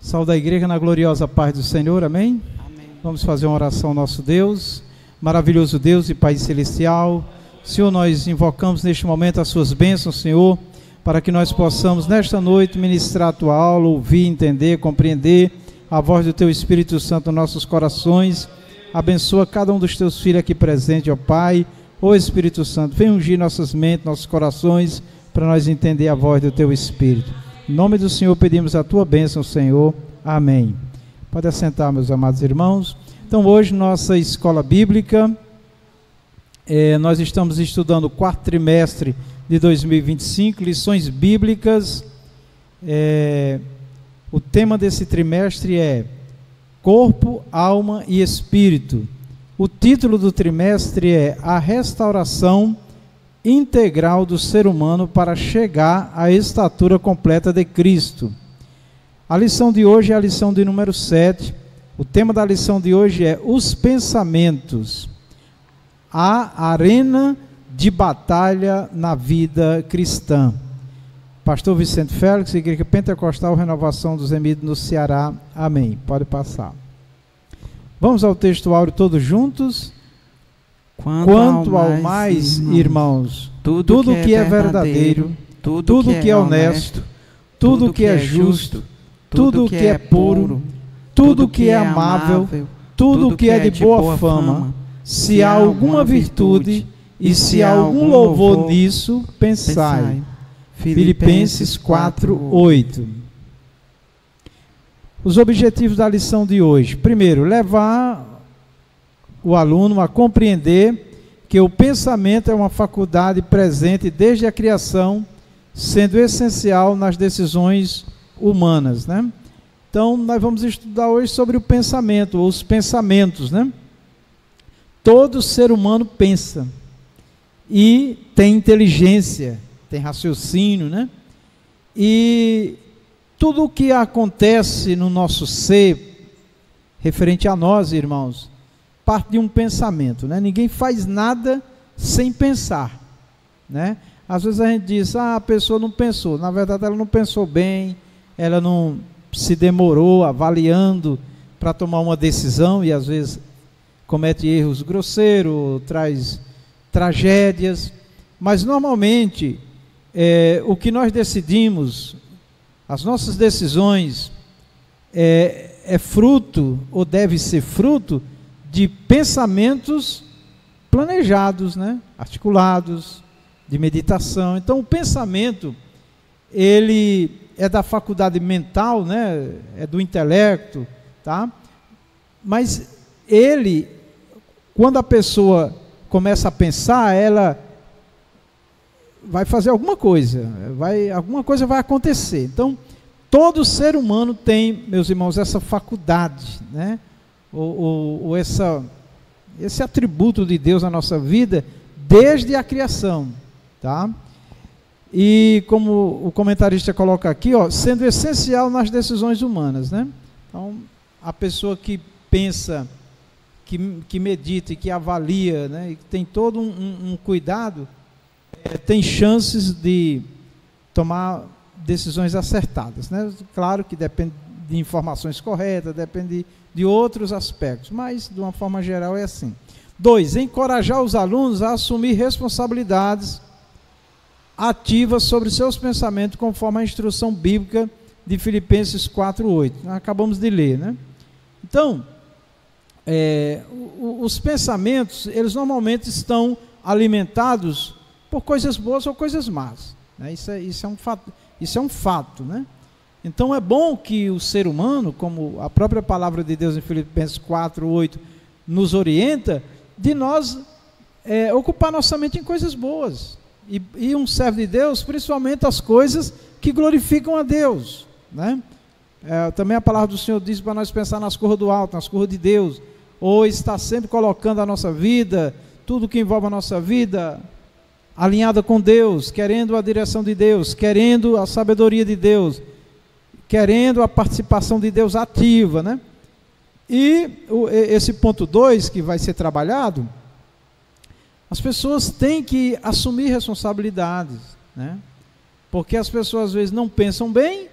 Saúde a igreja na gloriosa paz do Senhor, amém? Amém. Vamos fazer uma oração ao nosso Deus, maravilhoso Deus e Pai celestial. Senhor, nós invocamos neste momento as suas bênçãos, Senhor, para que nós possamos nesta noite ministrar a tua aula, ouvir, entender, compreender a voz do teu Espírito Santo nos nossos corações. Abençoa cada um dos teus filhos aqui presente, ó Pai, ó Espírito Santo, vem ungir nossas mentes, nossos corações, para nós entender a voz do teu Espírito. Em nome do Senhor pedimos a tua bênção, Senhor. Amém. Pode assentar, meus amados irmãos. Então, hoje, nossa escola bíblica, nós estamos estudando o quarto trimestre de 2025, lições bíblicas. O tema desse trimestre é Corpo, Alma e Espírito. O título do trimestre é A Restauração Integral do Ser Humano para chegar à estatura completa de Cristo. A lição de hoje é a lição de número 7. O tema da lição de hoje é Os Pensamentos, a arena de batalha na vida cristã. Pastor Vicente Félix, Igreja Pentecostal Renovação dos Emidos no Ceará. Amém. Pode passar. Vamos ao texto áureo todos juntos. Quanto ao mais, irmãos, tudo que é verdadeiro, tudo que é honesto, tudo que é justo, tudo que é puro, tudo que é amável, tudo que é de boa fama, se há alguma virtude e se há algum louvor nisso, pensai. Filipenses 4:8. Os objetivos da lição de hoje. Primeiro, levar o aluno a compreender que o pensamento é uma faculdade presente desde a criação, sendo essencial nas decisões humanas, né? Então, nós vamos estudar hoje sobre o pensamento, ou os pensamentos, né? Todo ser humano pensa e tem inteligência, tem raciocínio, né? E tudo o que acontece no nosso ser, referente a nós, irmãos, parte de um pensamento, né? Ninguém faz nada sem pensar, né? Às vezes a gente diz, a pessoa não pensou. Na verdade, ela não pensou bem, ela não se demorou avaliando para tomar uma decisão e às vezes comete erros grosseiros, traz tragédias. Mas normalmente, o que nós decidimos, as nossas decisões, é fruto, ou deve ser fruto, de pensamentos planejados, né? Articulados, de meditação. Então, o pensamento, ele é da faculdade mental, né? É do intelecto, tá? Mas ele, quando a pessoa começa a pensar, ela vai fazer alguma coisa, alguma coisa vai acontecer. Então, todo ser humano tem, meus irmãos, essa faculdade, né? Ou esse atributo de Deus na nossa vida desde a criação, tá? E como o comentarista coloca aqui, ó, sendo essencial nas decisões humanas, né? Então, a pessoa que pensa, que medita e que avalia, né, e que tem todo um cuidado, tem chances de tomar decisões acertadas, né? Claro que depende de informações corretas, depende de outros aspectos, mas de uma forma geral é assim. 2, encorajar os alunos a assumir responsabilidades ativas sobre seus pensamentos, conforme a instrução bíblica de Filipenses 4:8. Nós acabamos de ler, né? Então, os pensamentos, eles normalmente estão alimentados por coisas boas ou coisas más, né? Isso é um fato, né? Então é bom que o ser humano, como a própria palavra de Deus em Filipenses 4:8 nos orienta, de nós ocupar nossa mente em coisas boas. E um servo de Deus, principalmente as coisas que glorificam a Deus, né? Também a palavra do Senhor diz para nós pensar nas coisas do alto, nas coisas de Deus, ou estar sempre colocando a nossa vida, tudo que envolve a nossa vida, alinhada com Deus, querendo a direção de Deus, querendo a sabedoria de Deus, querendo a participação de Deus ativa, né? E esse ponto 2 que vai ser trabalhado, as pessoas têm que assumir responsabilidades, né? Porque as pessoas às vezes não pensam bem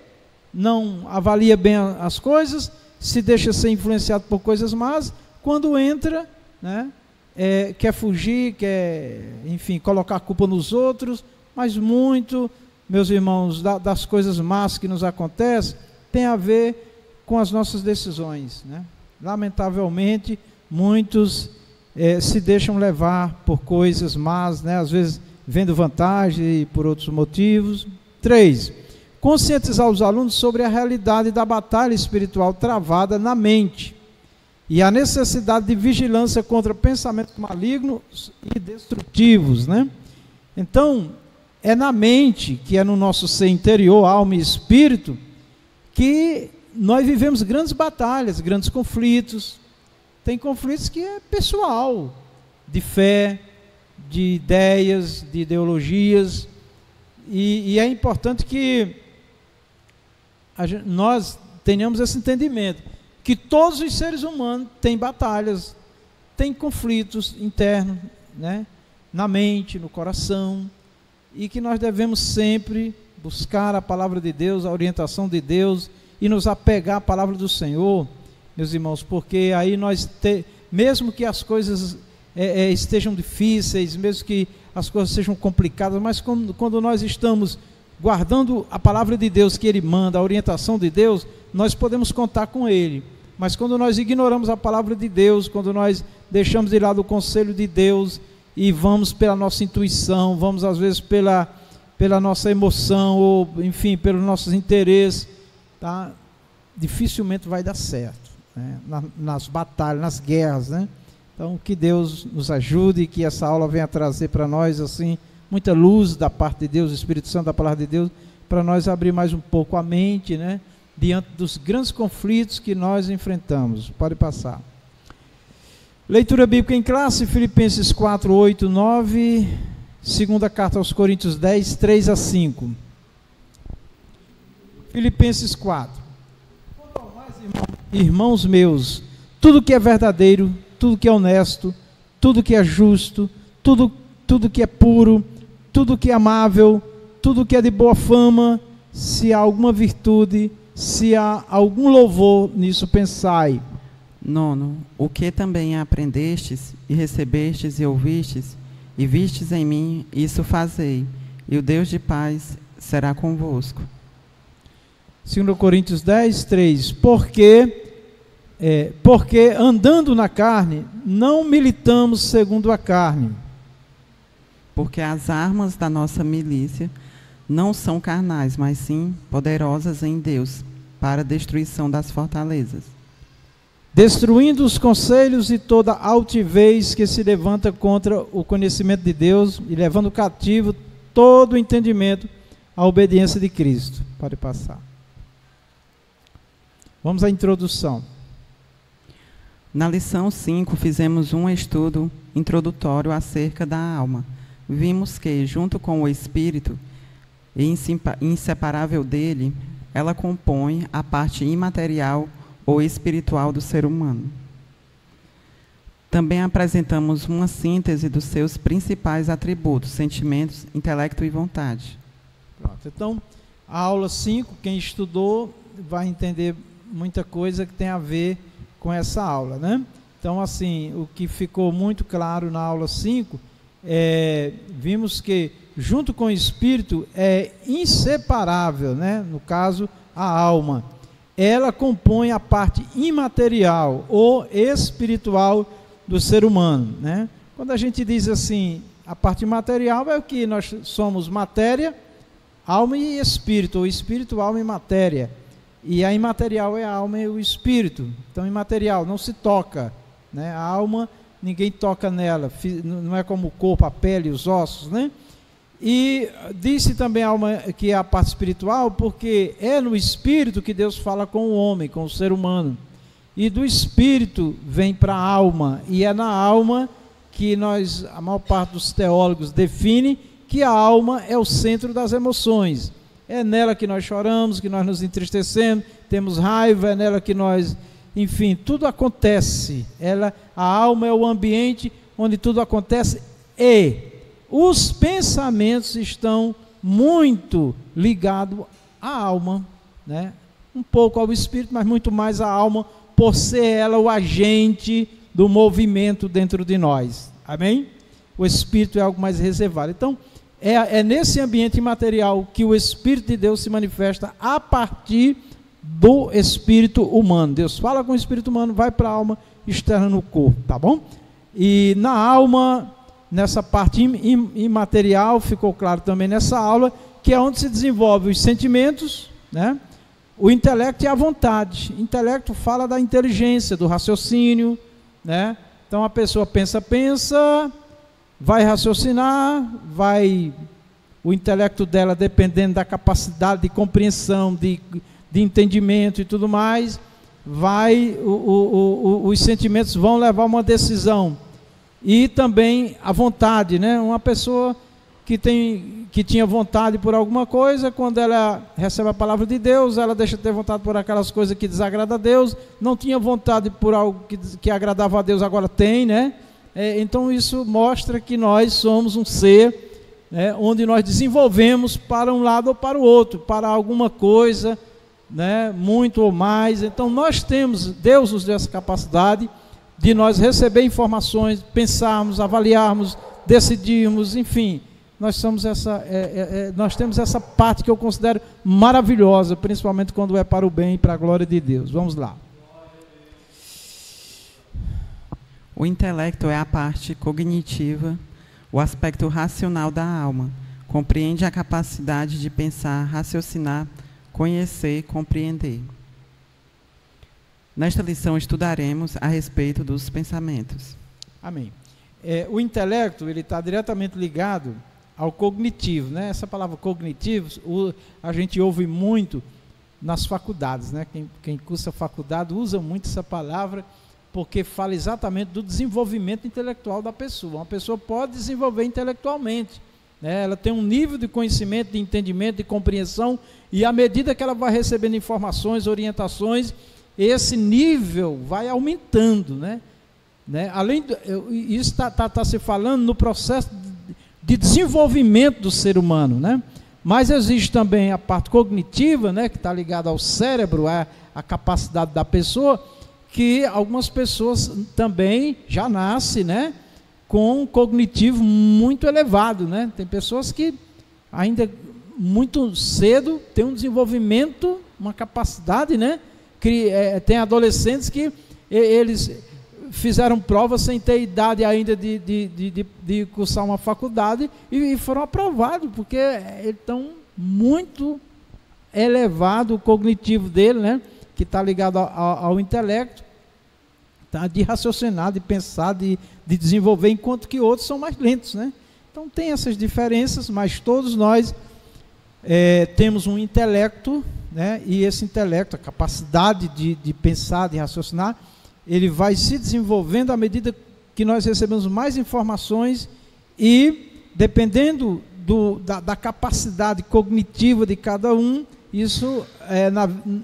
não avalia bem as coisas, se deixa ser influenciado por coisas más, quando entra, né, quer fugir, quer, enfim, colocar a culpa nos outros, mas muito, meus irmãos, das coisas más que nos acontecem, tem a ver com as nossas decisões, né? Lamentavelmente, muitos se deixam levar por coisas más, né? Às vezes vendo vantagem e por outros motivos. 3. Conscientizar os alunos sobre a realidade da batalha espiritual travada na mente e a necessidade de vigilância contra pensamentos malignos e destrutivos, né? Então, é na mente, que é no nosso ser interior, alma e espírito, que nós vivemos grandes batalhas, grandes conflitos. Tem conflitos que é pessoal, de fé, de ideias, de ideologias, e é importante que nós tenhamos esse entendimento, que todos os seres humanos têm batalhas, têm conflitos internos, né, na mente, no coração, e que nós devemos sempre buscar a palavra de Deus, a orientação de Deus, e nos apegar à palavra do Senhor, meus irmãos, porque aí mesmo que as coisas estejam difíceis, mesmo que as coisas sejam complicadas, mas quando nós estamos guardando a palavra de Deus que Ele manda, a orientação de Deus, nós podemos contar com Ele. Mas quando nós ignoramos a palavra de Deus, quando nós deixamos de lado o conselho de Deus e vamos pela nossa intuição, vamos às vezes pela nossa emoção, ou enfim, pelos nossos interesses, tá? Dificilmente vai dar certo, né? Nas batalhas, nas guerras, né? Então, que Deus nos ajude e que essa aula venha trazer para nós, assim, muita luz da parte de Deus, o Espírito Santo da palavra de Deus, para nós abrir mais um pouco a mente, né, diante dos grandes conflitos que nós enfrentamos. Pode passar. Leitura bíblica em classe, Filipenses 4, 8, 9, segunda carta aos Coríntios 10, 3 a 5. Filipenses 4. Quanto ao mais, irmãos meus, tudo que é verdadeiro, tudo que é honesto, tudo que é justo, tudo que é puro, tudo que é amável, tudo que é de boa fama, se há alguma virtude, se há algum louvor, nisso pensai. 9. O que também aprendestes, e recebestes, e ouvistes, e vistes em mim, isso fazei, e o Deus de paz será convosco. 2 Coríntios 10, 3. Porque andando na carne, não militamos segundo a carne. Porque as armas da nossa milícia não são carnais, mas sim poderosas em Deus, para a destruição das fortalezas. Destruindo os conselhos e toda altivez que se levanta contra o conhecimento de Deus e levando cativo todo o entendimento à obediência de Cristo. Pode passar. Vamos à introdução. Na lição 5, fizemos um estudo introdutório acerca da alma. Vimos que, junto com o espírito, e inseparável dele, ela compõe a parte imaterial ou espiritual do ser humano. Também apresentamos uma síntese dos seus principais atributos, sentimentos, intelecto e vontade. Pronto. Então, a aula 5, quem estudou vai entender muita coisa que tem a ver com essa aula, né? Então, assim, o que ficou muito claro na aula 5, vimos que, junto com o espírito, é inseparável, né? No caso, a alma. Ela compõe a parte imaterial ou espiritual do ser humano, né? Quando a gente diz assim, a parte material é o que nós somos: matéria, alma e espírito, ou espírito, alma e matéria. E a imaterial é a alma e o espírito. Então, imaterial não se toca, né? A alma, ninguém toca nela, não é como o corpo, a pele, os ossos, né? E disse também a alma que é a parte espiritual, porque é no espírito que Deus fala com o homem, com o ser humano. E do espírito vem para a alma, e é na alma que a maior parte dos teólogos define que a alma é o centro das emoções. É nela que nós choramos, que nós nos entristecemos, temos raiva, é nela que nós, enfim, tudo acontece. A alma é o ambiente onde tudo acontece, e os pensamentos estão muito ligados à alma, né? um pouco ao espírito, mas muito mais à alma, por ser ela o agente do movimento dentro de nós. Amém? O espírito é algo mais reservado. Então, é nesse ambiente imaterial que o Espírito de Deus se manifesta a partir do espírito humano. Deus fala com o espírito humano, vai para a alma, externa no corpo, tá bom? E na alma, nessa parte imaterial, ficou claro também nessa aula, que é onde se desenvolve os sentimentos, né? O intelecto e a vontade. O intelecto fala da inteligência, do raciocínio, né? Então a pessoa pensa, vai raciocinar, o intelecto dela, dependendo da capacidade de compreensão, de entendimento e tudo mais, os sentimentos vão levar a uma decisão. E também a vontade, né? Uma pessoa que tinha vontade por alguma coisa, quando ela recebe a palavra de Deus, ela deixa de ter vontade por aquelas coisas que desagradam a Deus, não tinha vontade por algo que agradava a Deus, agora tem, né? Então isso mostra que nós somos um ser, né, onde nós desenvolvemos para um lado ou para o outro, para alguma coisa, né, muito ou mais. Então Deus nos deu essa capacidade de nós receber informações, pensarmos, avaliarmos, decidirmos, enfim. Nós temos essa parte que eu considero maravilhosa, principalmente quando é para o bem e para a glória de Deus. Vamos lá. O intelecto é a parte cognitiva, o aspecto racional da alma. Compreende a capacidade de pensar, raciocinar, conhecer e compreender. Nesta lição estudaremos a respeito dos pensamentos. Amém. O intelecto, ele está diretamente ligado ao cognitivo, né? Essa palavra cognitivo, a gente ouve muito nas faculdades, né? Quem cursa faculdade usa muito essa palavra, porque fala exatamente do desenvolvimento intelectual da pessoa. Uma pessoa pode desenvolver intelectualmente, né? Ela tem um nível de conhecimento, de entendimento, de compreensão, e à medida que ela vai recebendo informações, orientações, esse nível vai aumentando, né? Além isso está se falando no processo de desenvolvimento do ser humano, né? Mas existe também a parte cognitiva, né, que está ligada ao cérebro, a capacidade da pessoa, que algumas pessoas também já nascem, né, com um cognitivo muito elevado, né? Tem pessoas que ainda muito cedo têm um desenvolvimento, uma capacidade, né? Tem adolescentes que eles fizeram prova sem ter idade ainda de cursar uma faculdade e foram aprovados, porque eles estão muito elevado o cognitivo dele, né? Que está ligado ao intelecto, tá? De raciocinar, de pensar, de desenvolver, enquanto que outros são mais lentos, né? Então tem essas diferenças, mas todos nós temos um intelecto, né? E esse intelecto, a capacidade de pensar, de raciocinar, ele vai se desenvolvendo à medida que nós recebemos mais informações e, dependendo da capacidade cognitiva de cada um, isso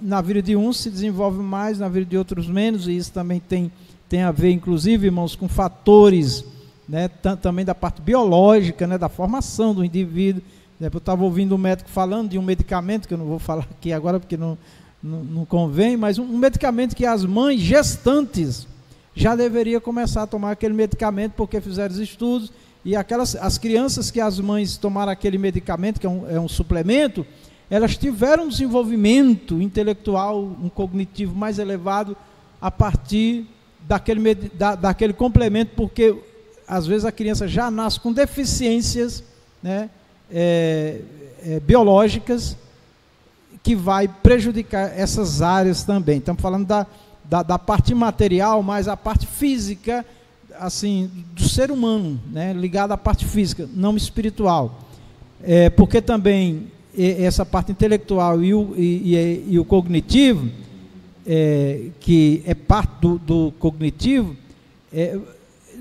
na vida de uns se desenvolve mais, na vida de outros menos, e isso também tem a ver, inclusive, irmãos, com fatores, né, também da parte biológica, né, da formação do indivíduo. Eu estava ouvindo um médico falando de um medicamento, que eu não vou falar aqui agora porque não convém, mas um medicamento que as mães gestantes já deveriam começar a tomar aquele medicamento, porque fizeram os estudos, e as crianças que as mães tomaram aquele medicamento, que é um suplemento, elas tiveram um desenvolvimento intelectual, um cognitivo mais elevado a partir daquele complemento, porque às vezes a criança já nasce com deficiências, né, biológicas, que vai prejudicar essas áreas também. Estamos falando da parte material, mas a parte física, assim, do ser humano, né, ligada à parte física, não espiritual. Porque também essa parte intelectual e o cognitivo, que é parte do cognitivo,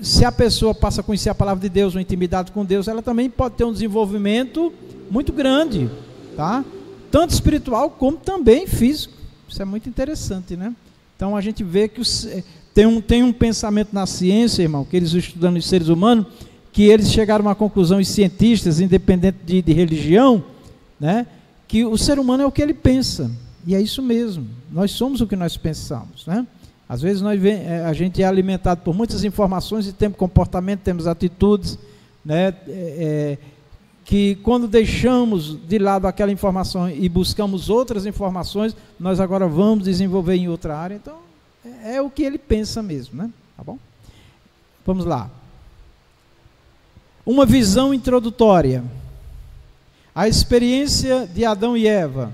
se a pessoa passa a conhecer a palavra de Deus, uma intimidade com Deus, ela também pode ter um desenvolvimento muito grande, tá? Tanto espiritual como também físico. Isso é muito interessante, né? Então a gente vê que tem um pensamento na ciência, irmão, que eles estudando os seres humanos, que eles chegaram a uma conclusão, os cientistas, independente de religião, né, que o ser humano é o que ele pensa. E é isso mesmo, nós somos o que nós pensamos, né? Às vezes a gente é alimentado por muitas informações e temos comportamento, temos atitudes, né? Que quando deixamos de lado aquela informação e buscamos outras informações, nós agora vamos desenvolver em outra área. Então, é o que ele pensa mesmo, né? Tá bom? Vamos lá. Uma visão introdutória. A experiência de Adão e Eva.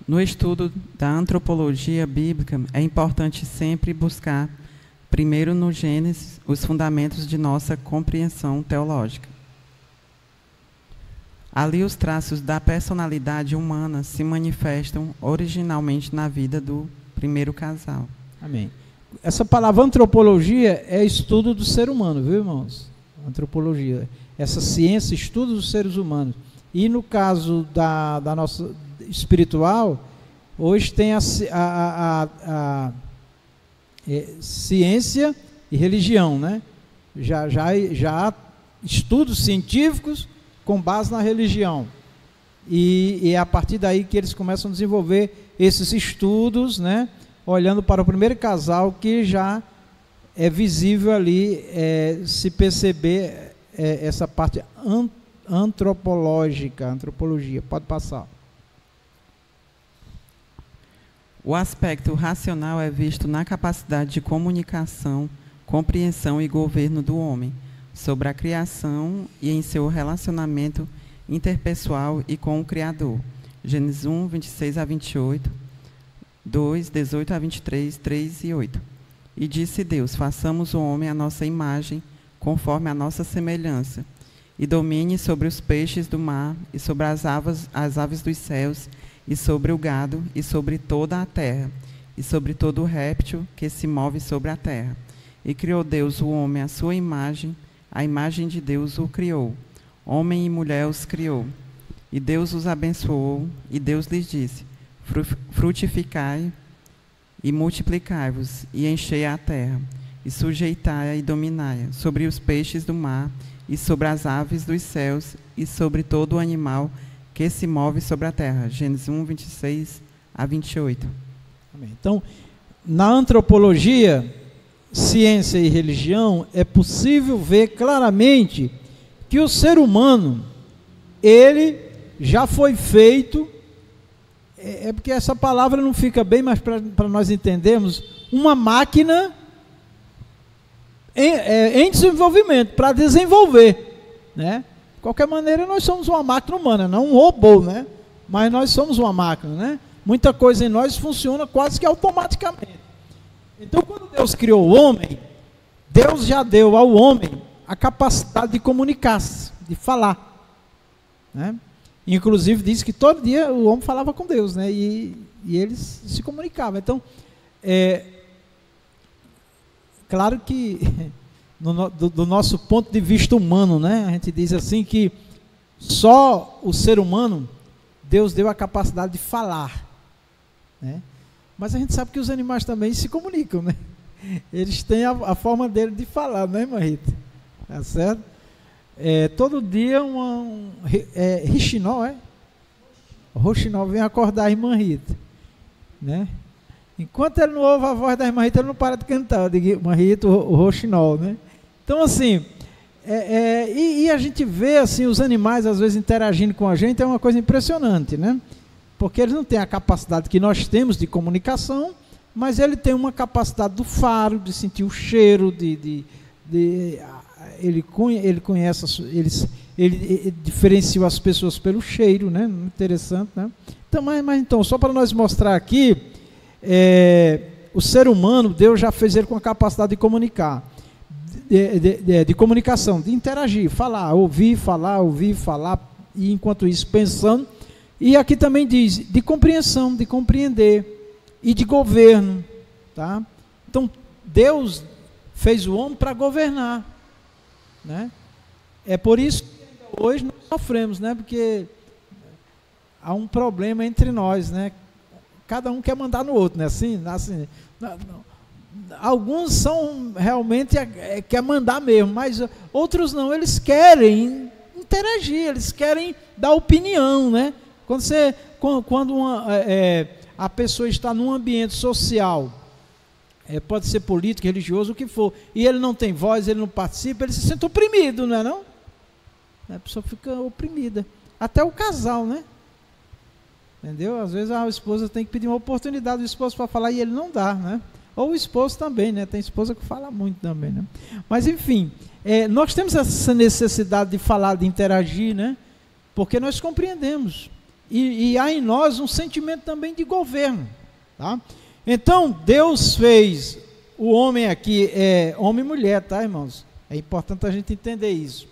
No estudo da antropologia bíblica, é importante sempre buscar, primeiro no Gênesis, os fundamentos de nossa compreensão teológica. Ali os traços da personalidade humana se manifestam originalmente na vida do primeiro casal. Amém. Essa palavra antropologia é estudo do ser humano, viu, irmãos? Antropologia. Essa ciência, estudo dos seres humanos. E no caso da nossa espiritual, hoje tem a ciência e religião, né? Já há estudos científicos com base na religião. E é a partir daí que eles começam a desenvolver esses estudos, né? Olhando para o primeiro casal, que já é visível ali se perceber essa parte antropologia. Pode passar. O aspecto racional é visto na capacidade de comunicação, compreensão e governo do homem sobre a criação e em seu relacionamento interpessoal e com o Criador. Gênesis 1, 26 a 28, 2, 18 a 23, 3 e 8. E disse Deus: façamos o homem à nossa imagem, conforme a nossa semelhança, e domine sobre os peixes do mar, e sobre as aves dos céus, e sobre o gado, e sobre toda a terra, e sobre todo o réptil que se move sobre a terra. E criou Deus o homem à sua imagem, a imagem de Deus o criou. Homem e mulher os criou. E Deus os abençoou, e Deus lhes disse: frutificai e multiplicai-vos, e enchei a terra, e sujeitai-a e dominai-a, sobre os peixes do mar, e sobre as aves dos céus, e sobre todo o animal que se move sobre a terra. Gênesis 1, 26 a 28. Amém. Então, na antropologia, ciência e religião, é possível ver claramente que o ser humano, ele já foi feito, porque essa palavra não fica bem, mas para nós entendermos, uma máquina em desenvolvimento, para desenvolver, né? De qualquer maneira, nós somos uma máquina humana, não um robô, né? Mas nós somos uma máquina, né? Muita coisa em nós funciona quase que automaticamente. Então, quando Deus criou o homem, Deus já deu ao homem a capacidade de comunicar-se, de falar, né? Inclusive, diz que todo dia o homem falava com Deus, né? E eles se comunicavam. Então, claro que do nosso ponto de vista humano, né? A gente diz assim que só o ser humano, Deus deu a capacidade de falar, né? Mas a gente sabe que os animais também se comunicam, né? Eles têm a forma dele de falar, né, irmã Rita? Tá certo? Todo dia Rixinol, o Roxinol vem acordar a irmã Rita, né? Enquanto ele não ouve a voz da irmã Rita, ele não para de cantar. Eu digo, irmã Rita, o Roxinol, né? Então, assim, e a gente vê assim, os animais às vezes interagindo com a gente, é uma coisa impressionante, né? Porque eles não têm a capacidade que nós temos de comunicação, mas ele tem uma capacidade do faro, de sentir o cheiro, ele conhece, ele diferencia as pessoas pelo cheiro, né? Interessante, né? Então, mas então, só para nós mostrar aqui, o ser humano, Deus já fez ele com a capacidade de comunicar, de comunicação, de interagir, falar, ouvir, falar, e enquanto isso pensando. E aqui também diz de compreensão, de compreender, e de governo, tá? Então, Deus fez o homem para governar, né? É por isso que hoje nós sofremos, né? Porque há um problema entre nós, né? Cada um quer mandar no outro, né? Assim, alguns são realmente quer mandar mesmo, mas outros não, eles querem interagir, eles querem dar opinião, né? Quando você quando a pessoa está num ambiente social, pode ser político, religioso, o que for, e ele não tem voz, ele não participa, ele se sente oprimido, não é não? A pessoa fica oprimida. Até o casal, né? Entendeu? Às vezes a esposa tem que pedir uma oportunidade do esposo para falar e ele não dá, né? Ou o esposo também, né? Tem esposa que fala muito também, né? Mas enfim, nós temos essa necessidade de falar, de interagir, né? Porque nós compreendemos. E há em nós um sentimento também de governo, tá? Então, Deus fez o homem aqui, homem e mulher, tá, irmãos? É importante a gente entender isso,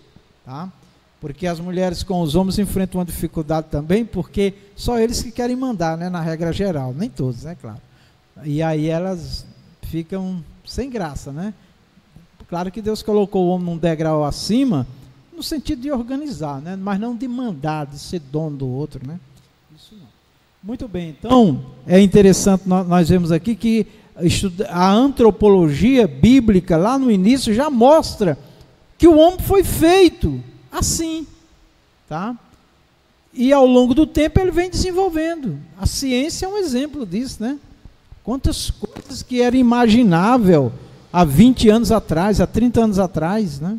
tá? Porque as mulheres com os homens enfrentam uma dificuldade também, porque só eles que querem mandar, né, na regra geral, nem todos, é claro. E aí elas ficam sem graça, né? Claro que Deus colocou o homem num degrau acima, no sentido de organizar, né? Mas não de mandar, de ser dono do outro, né? Isso não. Muito bem, então é interessante, nós vemos aqui que a antropologia bíblica, lá no início, já mostra que o homem foi feito assim, tá? E ao longo do tempo ele vem desenvolvendo. A ciência é um exemplo disso, né? Quantas coisas que era imaginável há 20 anos atrás, há 30 anos atrás, né?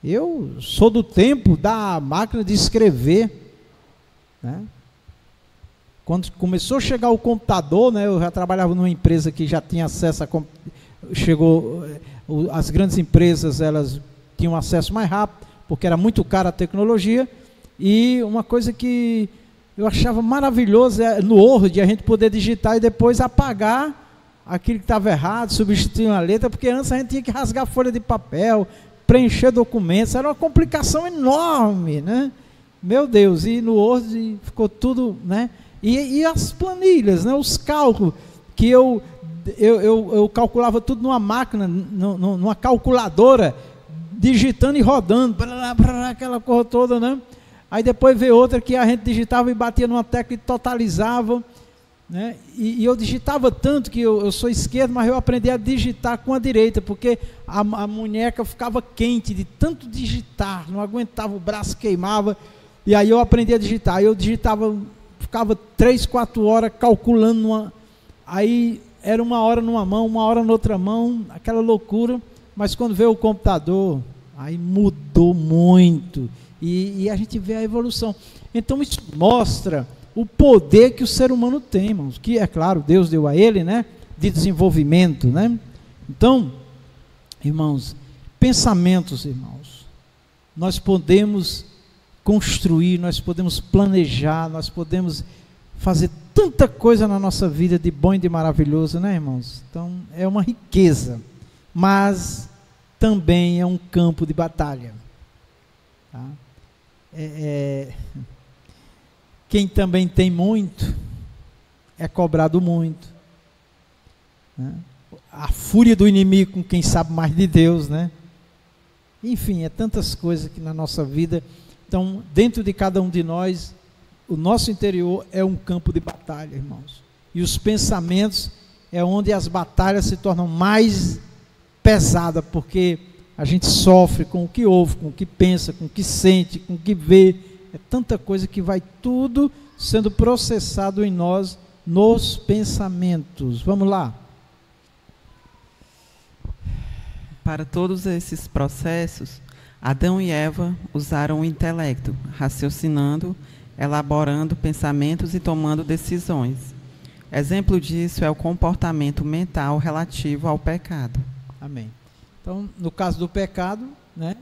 Eu sou do tempo da máquina de escrever, né? Quando começou a chegar o computador, né? Eu já trabalhava numa empresa que já tinha acesso as grandes empresas, elas tinham acesso mais rápido, porque era muito cara a tecnologia, e uma coisa que eu achava maravilhoso no Word a gente poder digitar e depois apagar aquilo que estava errado, substituir uma letra, porque antes a gente tinha que rasgar folha de papel, preencher documentos, era uma complicação enorme, né? Meu Deus, e no Word ficou tudo, né? E as planilhas, né? Os cálculos, que eu calculava tudo numa máquina, numa calculadora, digitando e rodando, aquela coisa toda, né? Aí depois veio outra que a gente digitava e batia numa tecla e totalizava, né? E eu digitava tanto que eu sou esquerdo, mas eu aprendi a digitar com a direita, porque a munheca ficava quente de tanto digitar, não aguentava, o braço queimava, e aí eu aprendi a digitar. Aí eu digitava, ficava 3, 4 horas calculando, aí era uma hora numa mão, uma hora na outra mão, aquela loucura. Mas quando veio o computador, aí mudou muito, e a gente vê a evolução. Então isso mostra o poder que o ser humano tem, irmãos, que é claro, Deus deu a ele, né, de desenvolvimento, né? Então, irmãos, pensamentos, irmãos, nós podemos construir, nós podemos planejar, nós podemos fazer tanta coisa na nossa vida de bom e de maravilhoso, né, irmãos? Então, é uma riqueza, mas também é um campo de batalha, tá? Quem também tem muito é cobrado muito, né? A fúria do inimigo com quem sabe mais de Deus, né? Enfim, é tantas coisas que na nossa vida. Então, dentro de cada um de nós, o nosso interior é um campo de batalha, irmãos. E os pensamentos é onde as batalhas se tornam mais pesadas, porque a gente sofre com o que ouve, com o que pensa, com o que sente, com o que vê. É tanta coisa que vai tudo sendo processado em nós, nos pensamentos. Vamos lá. Para todos esses processos, Adão e Eva usaram o intelecto, raciocinando, elaborando pensamentos e tomando decisões. Exemplo disso é o comportamento mental relativo ao pecado. Amém. Então, no caso do pecado, né,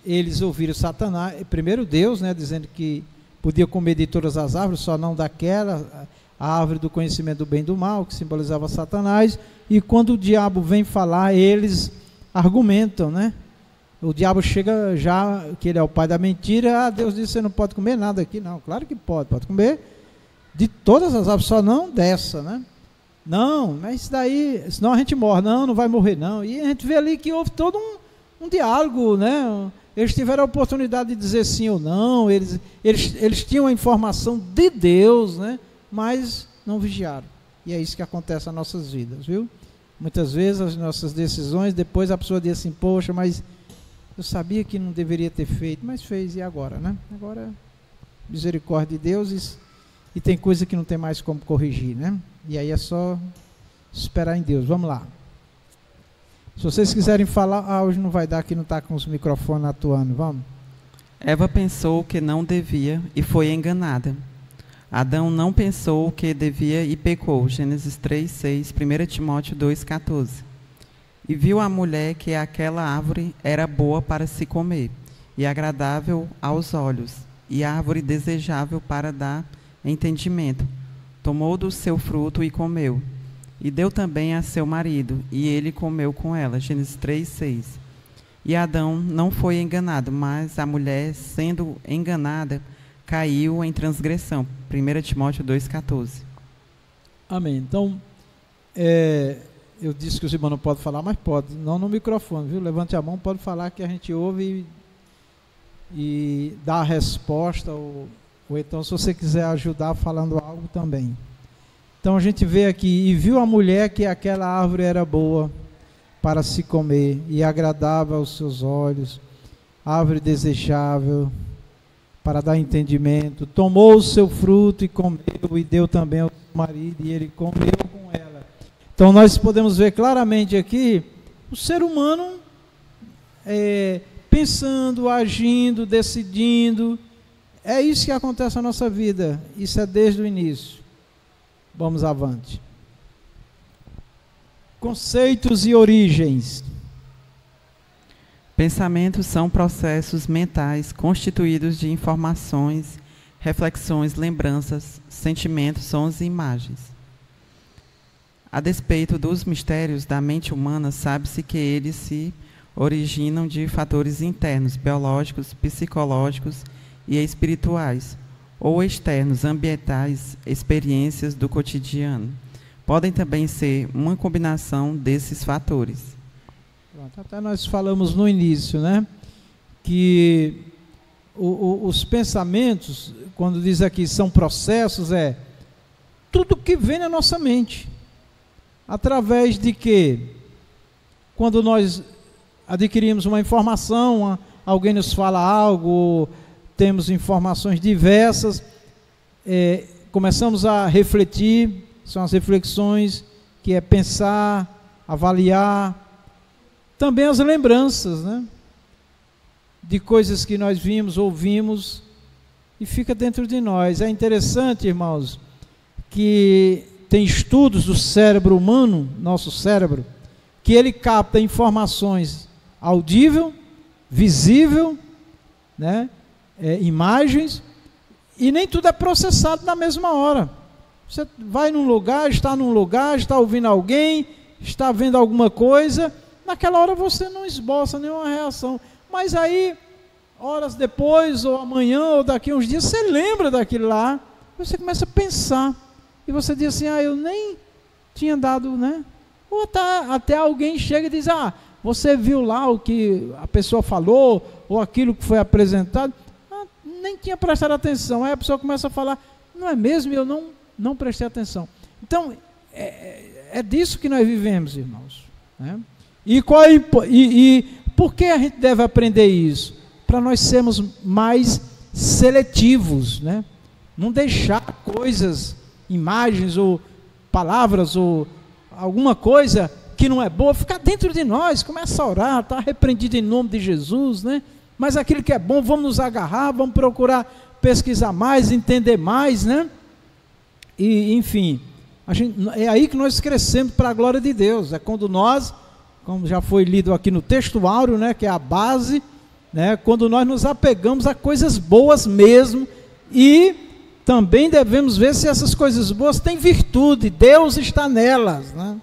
eles ouviram Satanás, primeiro Deus, né, dizendo que podia comer de todas as árvores, só não daquela, a árvore do conhecimento do bem e do mal, que simbolizava Satanás, e quando o diabo vem falar, eles argumentam, né? O diabo chega já, que ele é o pai da mentira, Deus disse, você não pode comer nada aqui, não, claro que pode comer de todas as árvores, só não dessa, né? Não, mas isso daí, senão a gente morre, não vai morrer não, e a gente vê ali que houve todo um diálogo, né? Eles tiveram a oportunidade de dizer sim ou não, eles tinham a informação de Deus, né? Mas não vigiaram, e é isso que acontece nas nossas vidas, viu? Muitas vezes as nossas decisões, depois a pessoa diz assim, poxa, mas eu sabia que não deveria ter feito, mas fez, e agora, né? Agora, misericórdia de Deus, e tem coisa que não tem mais como corrigir, né? E aí é só esperar em Deus. Vamos lá. Se vocês quiserem falar, hoje não vai dar, que não está com os microfones atuando, vamos. Eva pensou que não devia e foi enganada. Adão não pensou que devia e pecou. Gênesis 3:6, 1 Timóteo 2:14. E viu a mulher que aquela árvore era boa para se comer, e agradável aos olhos, e árvore desejável para dar entendimento. Tomou do seu fruto e comeu. E deu também a seu marido, e ele comeu com ela. Gênesis 3:6. E Adão não foi enganado, mas a mulher, sendo enganada, caiu em transgressão. 1 Timóteo 2:14. Amém. Então, eu disse que os irmãos não podem falar, mas pode. Não no microfone, viu? Levante a mão, pode falar que a gente ouve e dá a resposta, ou então se você quiser ajudar falando algo também. Então a gente vê aqui, e viu a mulher que aquela árvore era boa para se comer, e agradável aos seus olhos, árvore desejável para dar entendimento. Tomou o seu fruto e comeu, e deu também ao seu marido, e ele comeu com ela. Então nós podemos ver claramente aqui, o ser humano pensando, agindo, decidindo. É isso que acontece na nossa vida, isso é desde o início. Vamos avante. Conceitos e origens. Pensamentos são processos mentais constituídos de informações, reflexões, lembranças, sentimentos, sons e imagens. A despeito dos mistérios da mente humana, sabe-se que eles se originam de fatores internos, biológicos, psicológicos e espirituais, ou externos, ambientais, experiências do cotidiano. Podem também ser uma combinação desses fatores. Até nós falamos no início, né, que os pensamentos, quando diz aqui são processos, tudo que vem na nossa mente. Através de que, quando nós adquirimos uma informação, alguém nos fala algo, temos informações diversas, começamos a refletir, são as reflexões, que é pensar, avaliar, também as lembranças, né, de coisas que nós vimos, ouvimos, e fica dentro de nós. É interessante, irmãos, que tem estudos do cérebro humano, nosso cérebro, que ele capta informações audível, visível, né, imagens, e nem tudo é processado na mesma hora. Você vai num lugar, está ouvindo alguém, está vendo alguma coisa, naquela hora você não esboça nenhuma reação, mas aí, horas depois, ou amanhã, ou daqui a uns dias, você lembra daquilo lá, você começa a pensar, e você diz assim, eu nem tinha dado, né? Ou até alguém chega e diz, você viu lá o que a pessoa falou, ou aquilo que foi apresentado, nem tinha prestado atenção. Aí a pessoa começa a falar, não é mesmo? Eu não prestei atenção. Então, é disso que nós vivemos, irmãos, né? E por que a gente deve aprender isso? Para nós sermos mais seletivos, né? Não deixar coisas, imagens ou palavras ou alguma coisa que não é boa, ficar dentro de nós, começa a orar, está repreendido em nome de Jesus, né? Mas aquilo que é bom, vamos nos agarrar, vamos procurar pesquisar mais, entender mais, né? E, enfim, é aí que nós crescemos para a glória de Deus. É quando nós, como já foi lido aqui no texto áureo, né, que é a base, né, quando nós nos apegamos a coisas boas mesmo, e também devemos ver se essas coisas boas têm virtude, Deus está nelas, né?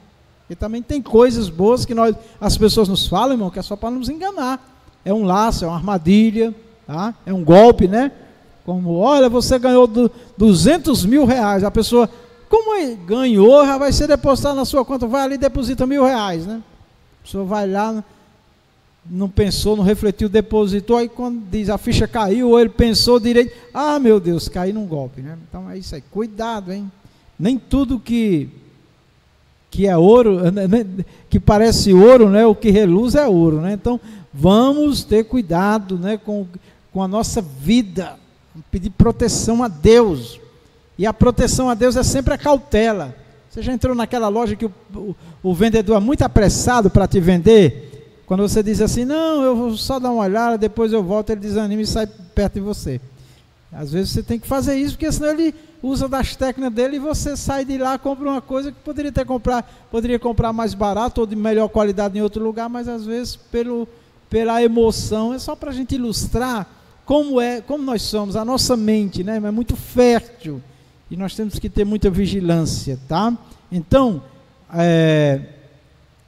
E também tem coisas boas que as pessoas nos falam, irmão, que é só para nos enganar. É um laço, é uma armadilha, tá? É um golpe, né? Como, olha, você ganhou 200 mil reais. A pessoa, como ganhou, já vai ser depositado na sua conta, vai ali e deposita R$1.000, né? A pessoa vai lá, não pensou, não refletiu, depositou, aí quando diz a ficha caiu, ou ele pensou direito, meu Deus, caí num golpe, né? Então é isso aí, cuidado, hein? Nem tudo que é ouro, que parece ouro, né? O que reluz é ouro, né? Então vamos ter cuidado, né, com a nossa vida, pedir proteção a Deus, E a proteção a Deus é sempre a cautela. Você já entrou naquela loja que o vendedor é muito apressado para te vender? Quando você diz assim, não, eu vou só dar uma olhada, depois eu volto, ele desanima e sai perto de você. Às vezes você tem que fazer isso, porque senão ele usa das técnicas dele e você sai de lá, compra uma coisa que poderia comprar mais barato ou de melhor qualidade em outro lugar, mas às vezes pela emoção, é só para a gente ilustrar como nós somos, a nossa mente, né? É muito fértil. E nós temos que ter muita vigilância, tá? Então,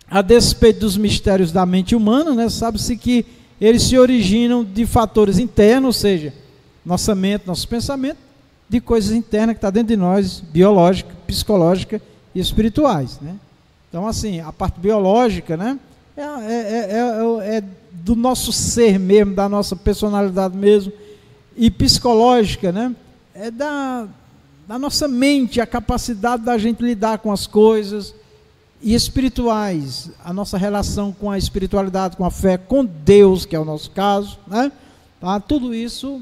a despeito dos mistérios da mente humana, né, sabe-se que eles se originam de fatores internos, ou seja, nossa mente, nosso pensamento, de coisas internas que está dentro de nós, biológica, psicológica e espirituais, né? Então, assim, a parte biológica, né, é do nosso ser mesmo, da nossa personalidade mesmo, e psicológica, né, é da nossa mente, a capacidade da gente lidar com as coisas, e espirituais, a nossa relação com a espiritualidade, com a fé, com Deus, que é o nosso caso, né? Tá? Tudo isso,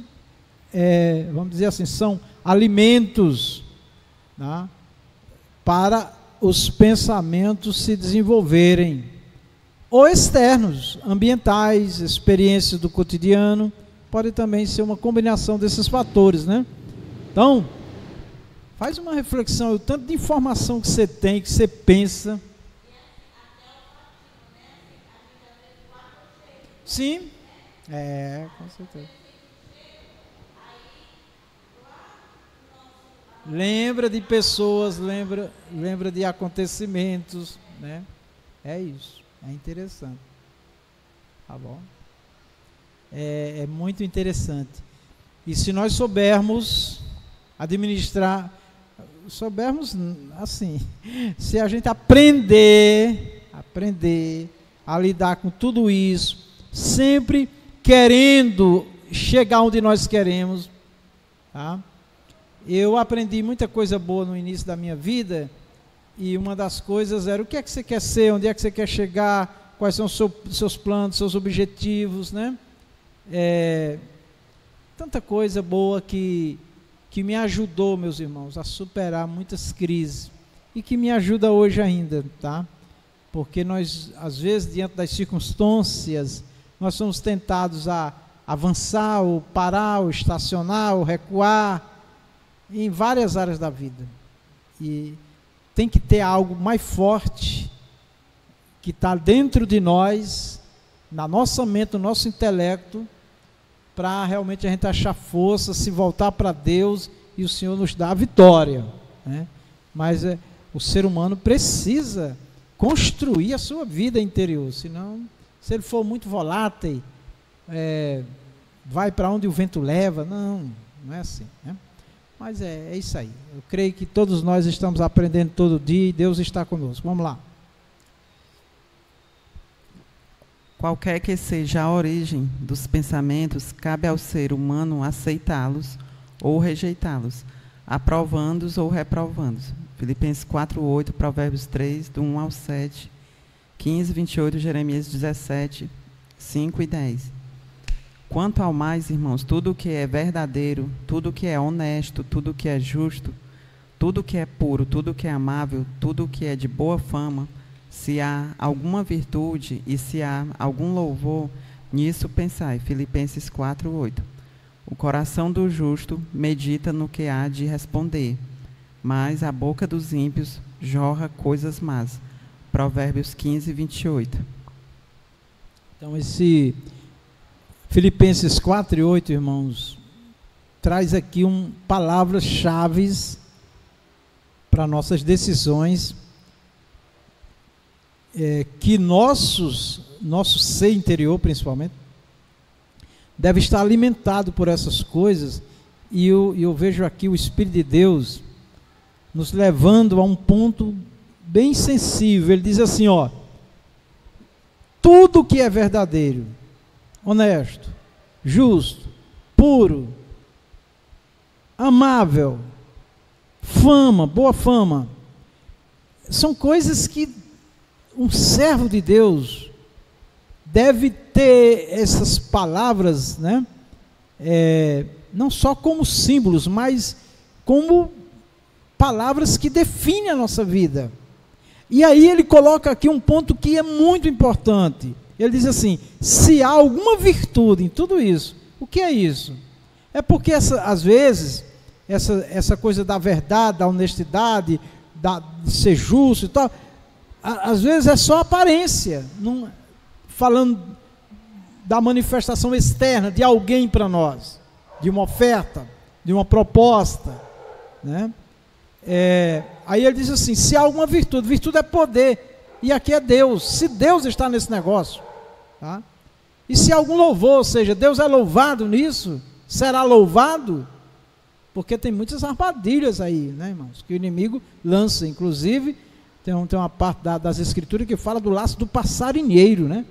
vamos dizer assim, são alimentos, tá? Para os pensamentos se desenvolverem, ou externos, ambientais, experiências do cotidiano, pode também ser uma combinação desses fatores, né? Então, faz uma reflexão, o tanto de informação que você tem, que você pensa. Sim, com certeza. Lembra de pessoas, lembra de acontecimentos, né? É isso, é interessante. Tá bom? É muito interessante. E se nós soubermos administrar, assim, se a gente aprender a lidar com tudo isso, sempre querendo chegar onde nós queremos, tá? Eu aprendi muita coisa boa no início da minha vida, e uma das coisas era o que é que você quer ser, onde é que você quer chegar, quais são os seus planos, seus objetivos, né? Tanta coisa boa que me ajudou, meus irmãos, a superar muitas crises, e que me ajuda hoje ainda, tá? Porque nós, às vezes, diante das circunstâncias, nós somos tentados a avançar, ou parar, ou estacionar, ou recuar, em várias áreas da vida. E tem que ter algo mais forte, que está dentro de nós, na nossa mente, no nosso intelecto, para realmente a gente achar força, se voltar para Deus e o Senhor nos dá a vitória, né? Mas o ser humano precisa construir a sua vida interior, senão, se ele for muito volátil, vai para onde o vento leva, não é assim, né? Mas é isso aí. Eu creio que todos nós estamos aprendendo todo dia e Deus está conosco. Vamos lá. Qualquer que seja a origem dos pensamentos, cabe ao ser humano aceitá-los ou rejeitá-los, aprovando-os ou reprovando-os. Filipenses 4:8, Provérbios 3, do 1 ao 7, 15, 28, Jeremias 17, 5 e 10. Quanto ao mais, irmãos, tudo o que é verdadeiro, tudo o que é honesto, tudo o que é justo, tudo o que é puro, tudo o que é amável, tudo o que é de boa fama, se há alguma virtude e se há algum louvor, nisso pensai. Filipenses 4:8. O coração do justo medita no que há de responder, mas a boca dos ímpios jorra coisas más. Provérbios 15, 28. Então, esse Filipenses 4:8, irmãos, traz aqui palavras-chave para nossas decisões, que nosso ser interior, principalmente, deve estar alimentado por essas coisas, e eu vejo aqui o Espírito de Deus nos levando a um ponto bem sensível. Ele diz assim, tudo que é verdadeiro, honesto, justo, puro, amável, boa fama, são coisas que um servo de Deus deve ter essas palavras, né? Não só como símbolos, mas como palavras que definem a nossa vida. E aí ele coloca aqui um ponto que é muito importante. Ele diz assim: se há alguma virtude em tudo isso, o que é isso? É porque às vezes essa coisa da verdade, da honestidade, de ser justo e tal, às vezes é só aparência, falando da manifestação externa de alguém para nós, de uma oferta, de uma proposta, né? Aí ele diz assim: se há alguma virtude, virtude é poder, e aqui é Deus. Se Deus está nesse negócio, tá? E se há algum louvor, ou seja, Deus é louvado nisso, será louvado, porque tem muitas armadilhas aí, né, irmãos, que o inimigo lança. Inclusive tem uma parte das escrituras que fala do laço do passarinheiro, né?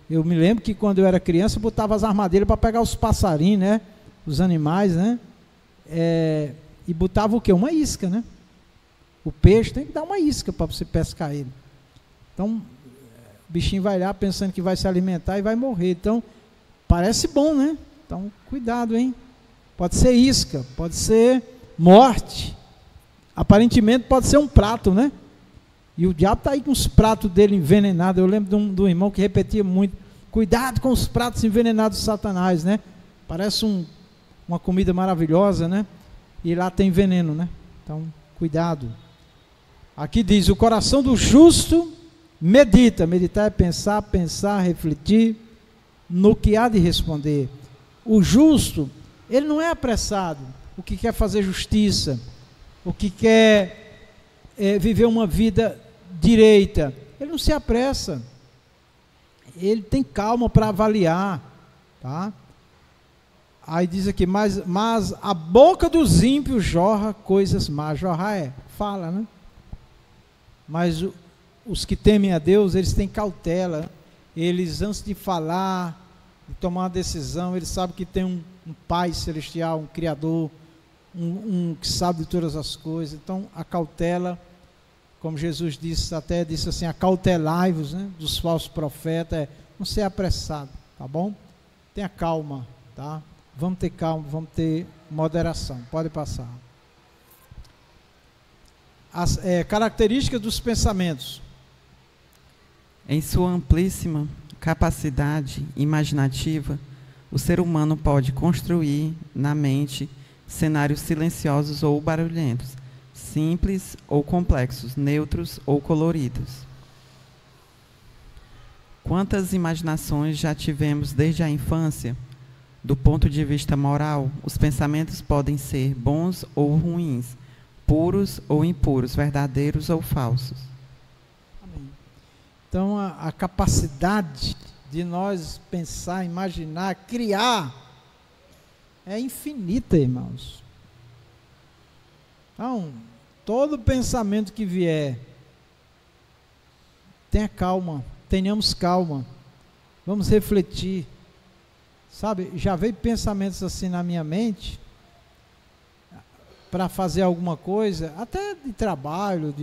Eu me lembro que quando eu era criança eu botava as armadilhas para pegar os passarinhos, né, os animais, né, e botava o quê? Uma isca, né? O peixe tem que dar uma isca para você pescar ele. Então o bichinho vai lá pensando que vai se alimentar e vai morrer. Então parece bom, né? Então cuidado, hein? Pode ser isca, pode ser morte, aparentemente pode ser um prato, né? E o diabo está aí com os pratos dele envenenados. Eu lembro de um irmão que repetia muito: cuidado com os pratos envenenados de Satanás, né? Parece uma comida maravilhosa, né? E lá tem veneno, né? Então, cuidado. Aqui diz: o coração do justo medita. Meditar é pensar, refletir no que há de responder. O justo, ele não é apressado, o que quer fazer justiça, o que quer viver uma vida direita, ele não se apressa, ele tem calma para avaliar, tá? Aí diz aqui: mas a boca dos ímpios jorra coisas más. Jorrar fala, né? Mas os que temem a Deus, eles têm cautela, eles, antes de falar, de tomar uma decisão, eles sabem que tem um Pai Celestial, um Criador, um que sabe de todas as coisas. Então a cautela, como Jesus disse assim: acautelai-vos, né, dos falsos profetas, não ser apressado, tá bom? Tenha calma, tá? Vamos ter calma, vamos ter moderação. Pode passar. As características dos pensamentos. Em sua amplíssima capacidade imaginativa, o ser humano pode construir na mente cenários silenciosos ou barulhentos, simples ou complexos, neutros ou coloridos. Quantas imaginações já tivemos desde a infância? Do ponto de vista moral, os pensamentos podem ser bons ou ruins, puros ou impuros, verdadeiros ou falsos. Amém. Então a capacidade de nós pensar, imaginar, criar é infinita, irmãos. Então, todo pensamento que vier, tenha calma, tenhamos calma, vamos refletir. Sabe, já veio pensamentos assim na minha mente, para fazer alguma coisa, até de trabalho,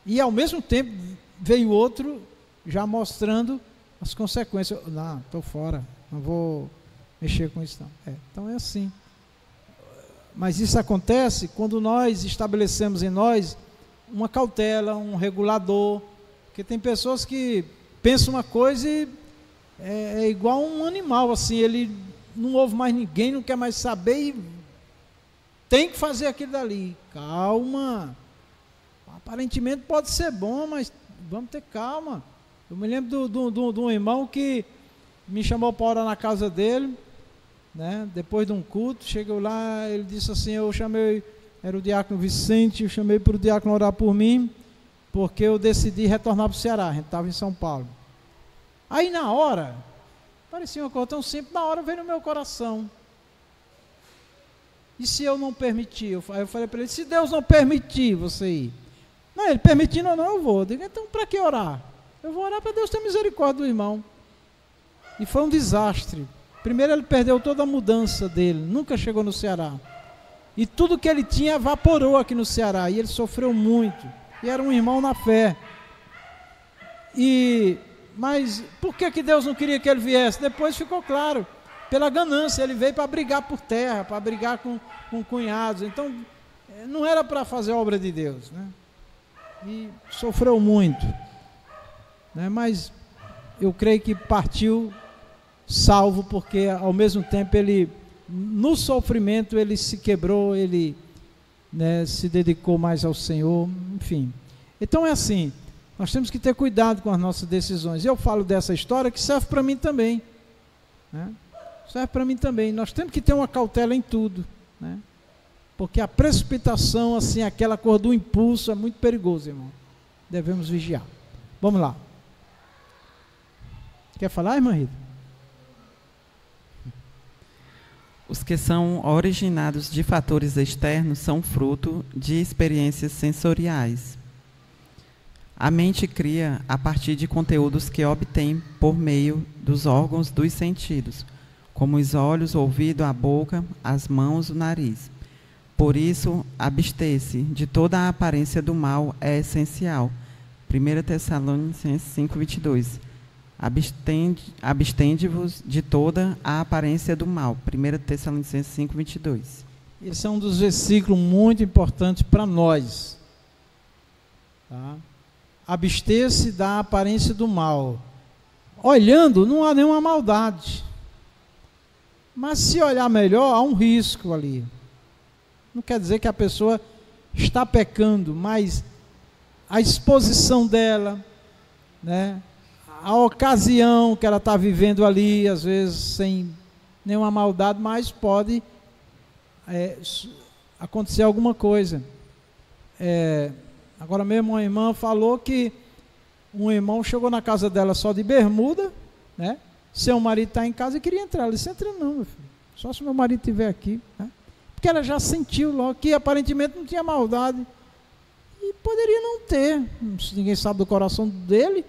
e ao mesmo tempo veio outro já mostrando as consequências. Não, estou fora, não vou mexer com isso não. Então é assim. Mas isso acontece quando nós estabelecemos em nós uma cautela, um regulador, porque tem pessoas que pensam uma coisa e é igual um animal, assim, ele não ouve mais ninguém, não quer mais saber e tem que fazer aquilo dali. Calma, aparentemente pode ser bom, mas vamos ter calma. Eu me lembro de um irmão que me chamou para orar na casa dele, né? Depois de um culto, chegou lá, ele disse assim: eu chamei, era o diácono Vicente, eu chamei para o diácono orar por mim, porque eu decidi retornar para o Ceará, a gente estava em São Paulo. Aí na hora, parecia uma coisa tão simples, na hora veio no meu coração: e se eu não permitir? Aí eu falei para ele: se Deus não permitir você ir? Não, ele permitindo ou não, eu vou. Eu digo: então para que orar? Eu vou orar para Deus ter misericórdia do irmão. E foi um desastre. Primeiro ele perdeu toda a mudança dele, nunca chegou no Ceará. E tudo que ele tinha evaporou aqui no Ceará, e ele sofreu muito. E era um irmão na fé. Mas por que Deus não queria que ele viesse? Depois ficou claro, pela ganância. Ele veio para brigar por terra, para brigar com cunhados. Então não era para fazer a obra de Deus, né? E sofreu muito, né? Mas eu creio que partiu salvo, porque ao mesmo tempo ele, no sofrimento, ele se quebrou, ele, né, se dedicou mais ao Senhor, enfim. Então é assim, nós temos que ter cuidado com as nossas decisões. Eu falo dessa história que serve para mim também, né? Serve para mim também. Nós temos que ter uma cautela em tudo, né? Porque a precipitação, assim, aquela cor do impulso é muito perigoso, irmão. Devemos vigiar. Vamos lá. Quer falar, irmã Rita? Os que são originados de fatores externos são fruto de experiências sensoriais. A mente cria a partir de conteúdos que obtém por meio dos órgãos dos sentidos, como os olhos, o ouvido, a boca, as mãos, o nariz. Por isso, abster-se de toda a aparência do mal é essencial. 1 Tessalonicenses 5:22. Abstende-vos de toda a aparência do mal. 1 Tessalonicenses 5:22. Esse é um dos versículos muito importantes para nós. Tá? Abster-se da aparência do mal. Olhando, não há nenhuma maldade. Mas se olhar melhor, há um risco ali. Não quer dizer que a pessoa está pecando, mas a exposição dela, né, a ocasião que ela está vivendo ali, às vezes sem nenhuma maldade, mas pode acontecer alguma coisa. Agora mesmo uma irmã falou que um irmão chegou na casa dela só de bermuda, né? Seu marido está em casa e queria entrar. Ela disse: entra não, meu filho, só se meu marido estiver aqui, né? Porque ela já sentiu logo que aparentemente não tinha maldade. E poderia não ter, ninguém sabe do coração dele.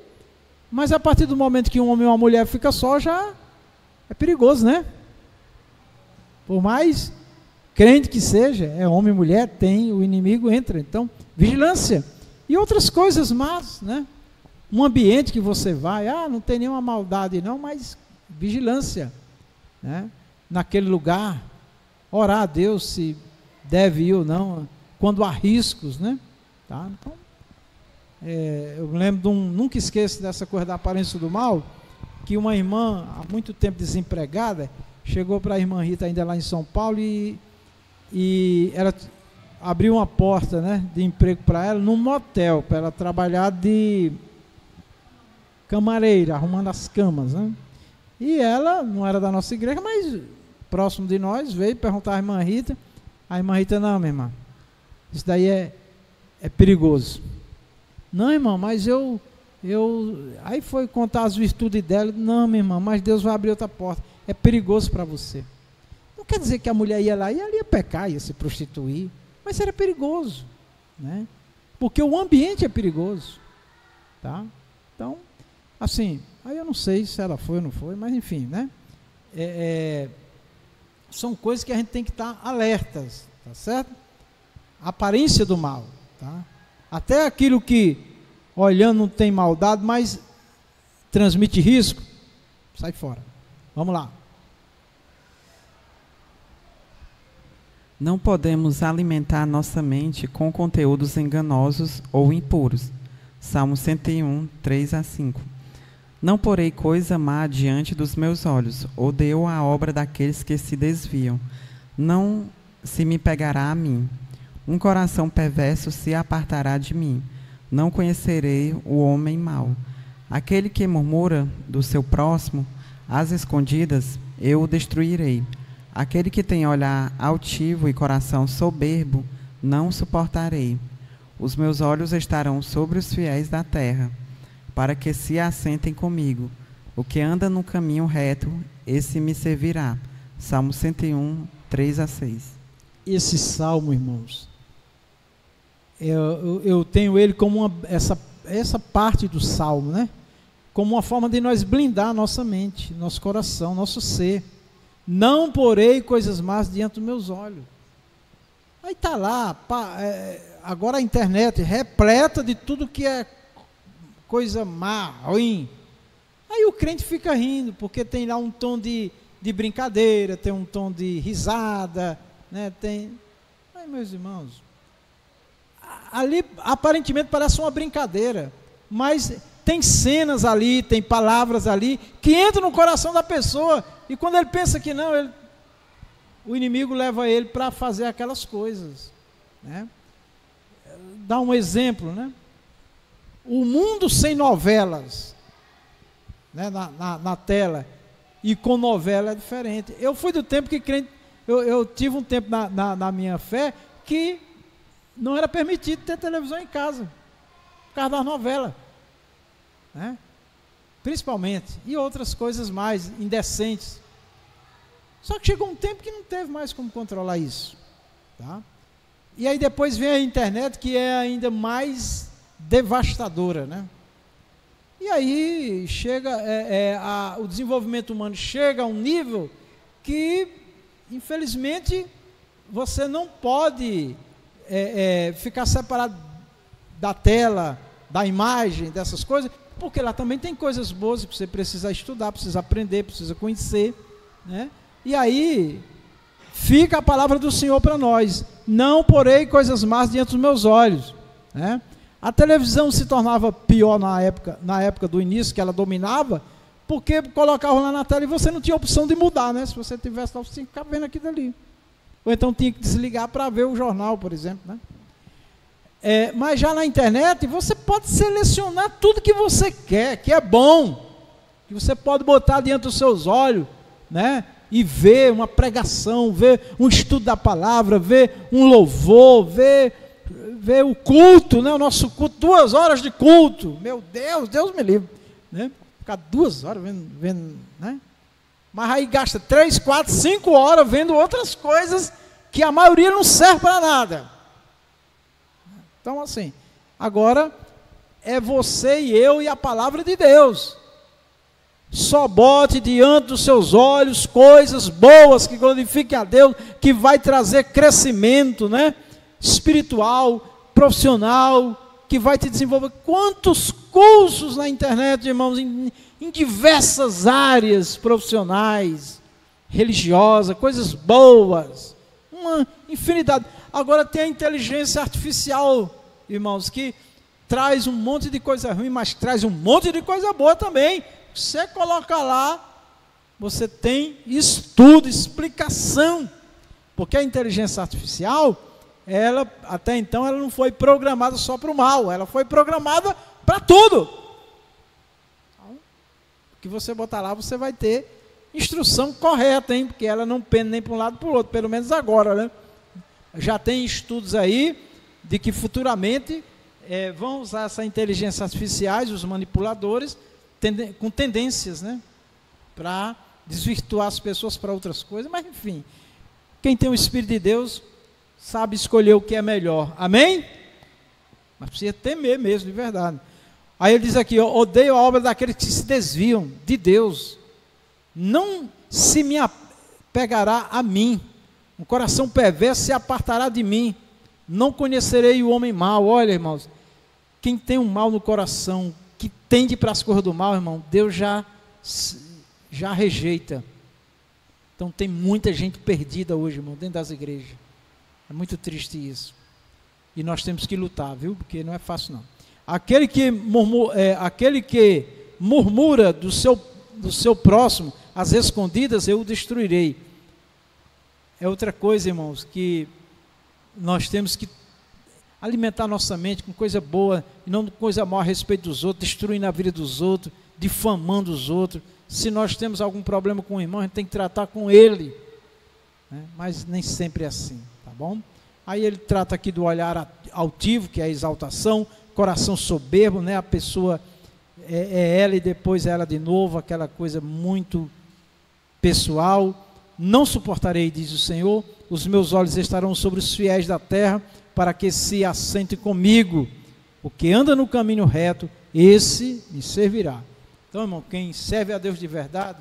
Mas a partir do momento que um homem e uma mulher ficam só, já é perigoso, né? Por mais crente que seja, é homem e mulher, tem, o inimigo entra. Então, vigilância. E outras coisas más, né? Um ambiente que você vai, não tem nenhuma maldade não, mas vigilância, né? Naquele lugar, orar a Deus se deve ir ou não, quando há riscos, né? Tá? Então, eu lembro de nunca esqueço dessa coisa da aparência do mal, que uma irmã, há muito tempo desempregada, chegou para a irmã Rita ainda lá em São Paulo e ela abriu uma porta, né, de emprego para ela num motel, para ela trabalhar de camareira, arrumando as camas, né? E ela não era da nossa igreja, mas próximo de nós, veio perguntar à irmã Rita. A irmã Rita: não, minha irmã, isso daí é perigoso. Não, irmã, mas aí foi contar as virtudes dela. Não, minha irmã, mas Deus vai abrir outra porta. É perigoso para você. Não quer dizer que a mulher ia lá e ela ia pecar, ia se prostituir, mas era perigoso, né? Porque o ambiente é perigoso, tá? Então, assim, aí eu não sei se ela foi ou não foi, mas enfim, né? São coisas que a gente tem que estar alertas, tá certo? A aparência do mal, tá? Até aquilo que, olhando, não tem maldade, mas transmite risco, sai fora. Vamos lá. Não podemos alimentar nossa mente com conteúdos enganosos ou impuros. Salmo 101, 3-5. Não porei coisa má diante dos meus olhos, odeio a obra daqueles que se desviam. Não se me pegará a mim. Um coração perverso se apartará de mim. Não conhecerei o homem mau. Aquele que murmura do seu próximo, às escondidas, eu o destruirei. Aquele que tem olhar altivo e coração soberbo, não suportarei. Os meus olhos estarão sobre os fiéis da terra, para que se assentem comigo. O que anda no caminho reto, esse me servirá. Salmo 101, 3-6. Esse salmo, irmãos, eu tenho ele como essa parte do salmo, né? Como uma forma de nós blindar a nossa mente, nosso coração, nosso ser. Não porei coisas más diante dos meus olhos. Aí está lá, agora a internet repleta de tudo que é coisa má, ruim. Aí o crente fica rindo, porque tem lá um tom de brincadeira, tem um tom de risada, né? Aí, meus irmãos, ali aparentemente parece uma brincadeira, mas tem cenas ali, tem palavras ali, que entram no coração da pessoa, e quando ele pensa que não, o inimigo leva ele para fazer aquelas coisas, né? Dá um exemplo, né? O mundo sem novelas, né, na tela, e com novela é diferente. Eu fui do tempo que crente, eu tive um tempo na minha fé que não era permitido ter televisão em casa, por causa das novelas, né? Principalmente, e outras coisas mais indecentes. Só que chegou um tempo que não teve mais como controlar isso, tá? E aí depois vem a internet, que é ainda mais devastadora, né? E aí chega, o desenvolvimento humano chega a um nível que, infelizmente, você não pode ficar separado da tela, da imagem, dessas coisas, porque lá também tem coisas boas que você precisa estudar, precisa aprender, precisa conhecer, né? E aí fica a palavra do Senhor para nós: não porei coisas más diante dos meus olhos, né? A televisão se tornava pior na época do início, que ela dominava, porque colocavam lá na tela e você não tinha opção de mudar, né? Se você tivesse lá, você tinha que ficar vendo aquilo ali. Ou então tinha que desligar para ver o jornal, por exemplo, né? Mas já na internet, você pode selecionar tudo que você quer, que é bom, que você pode botar diante dos seus olhos, né? E ver uma pregação, ver um estudo da palavra, ver um louvor, ver o culto, né? O nosso culto, 2 horas de culto, meu Deus, Deus me livre, né? Ficar 2 horas vendo, né? Mas aí gasta 3, 4, 5 horas vendo outras coisas que a maioria não serve para nada. Então assim, agora é você e eu e a palavra de Deus. Só bote diante dos seus olhos coisas boas que glorifiquem a Deus, que vai trazer crescimento, né? Espiritual, profissional, que vai te desenvolver. Quantos cursos na internet, irmãos, em diversas áreas profissionais, religiosas, coisas boas, uma infinidade. Agora tem a inteligência artificial, irmãos, que traz um monte de coisa ruim, mas traz um monte de coisa boa também. Você coloca lá, você tem estudo, explicação, porque a inteligência artificial, ela, até então, ela não foi programada só para o mal, ela foi programada para tudo. Então, o que você botar lá, você vai ter instrução correta, hein? Porque ela não pende nem para um lado nem para o outro, pelo menos agora, né? Já tem estudos aí de que futuramente vão usar essa inteligência artificial, os manipuladores, com tendências, né, para desvirtuar as pessoas para outras coisas, mas enfim, quem tem o Espírito de Deus sabe escolher o que é melhor, amém? Mas precisa temer mesmo, de verdade. Aí ele diz aqui: eu odeio a obra daqueles que se desviam de Deus, não se me apegará a mim, um coração perverso se apartará de mim, não conhecerei o homem mau. Olha, irmãos, quem tem um mal no coração, que tende para as coisas do mal, irmão, Deus já rejeita. Então tem muita gente perdida hoje, irmão, dentro das igrejas. É muito triste isso. E nós temos que lutar, viu? Porque não é fácil não. Aquele que murmura do seu próximo, às escondidas, eu o destruirei. É outra coisa, irmãos, que nós temos que alimentar nossa mente com coisa boa, e não com coisa má a respeito dos outros, destruindo a vida dos outros, difamando os outros. Se nós temos algum problema com o irmão, a gente tem que tratar com ele, né? Mas nem sempre é assim, tá bom? Aí ele trata aqui do olhar altivo, que é a exaltação, coração soberbo, né? A pessoa é ela e depois é ela de novo, aquela coisa muito pessoal. Não suportarei, diz o Senhor, os meus olhos estarão sobre os fiéis da terra, para que se assentem comigo. O que anda no caminho reto, esse me servirá. Então, irmão, quem serve a Deus de verdade,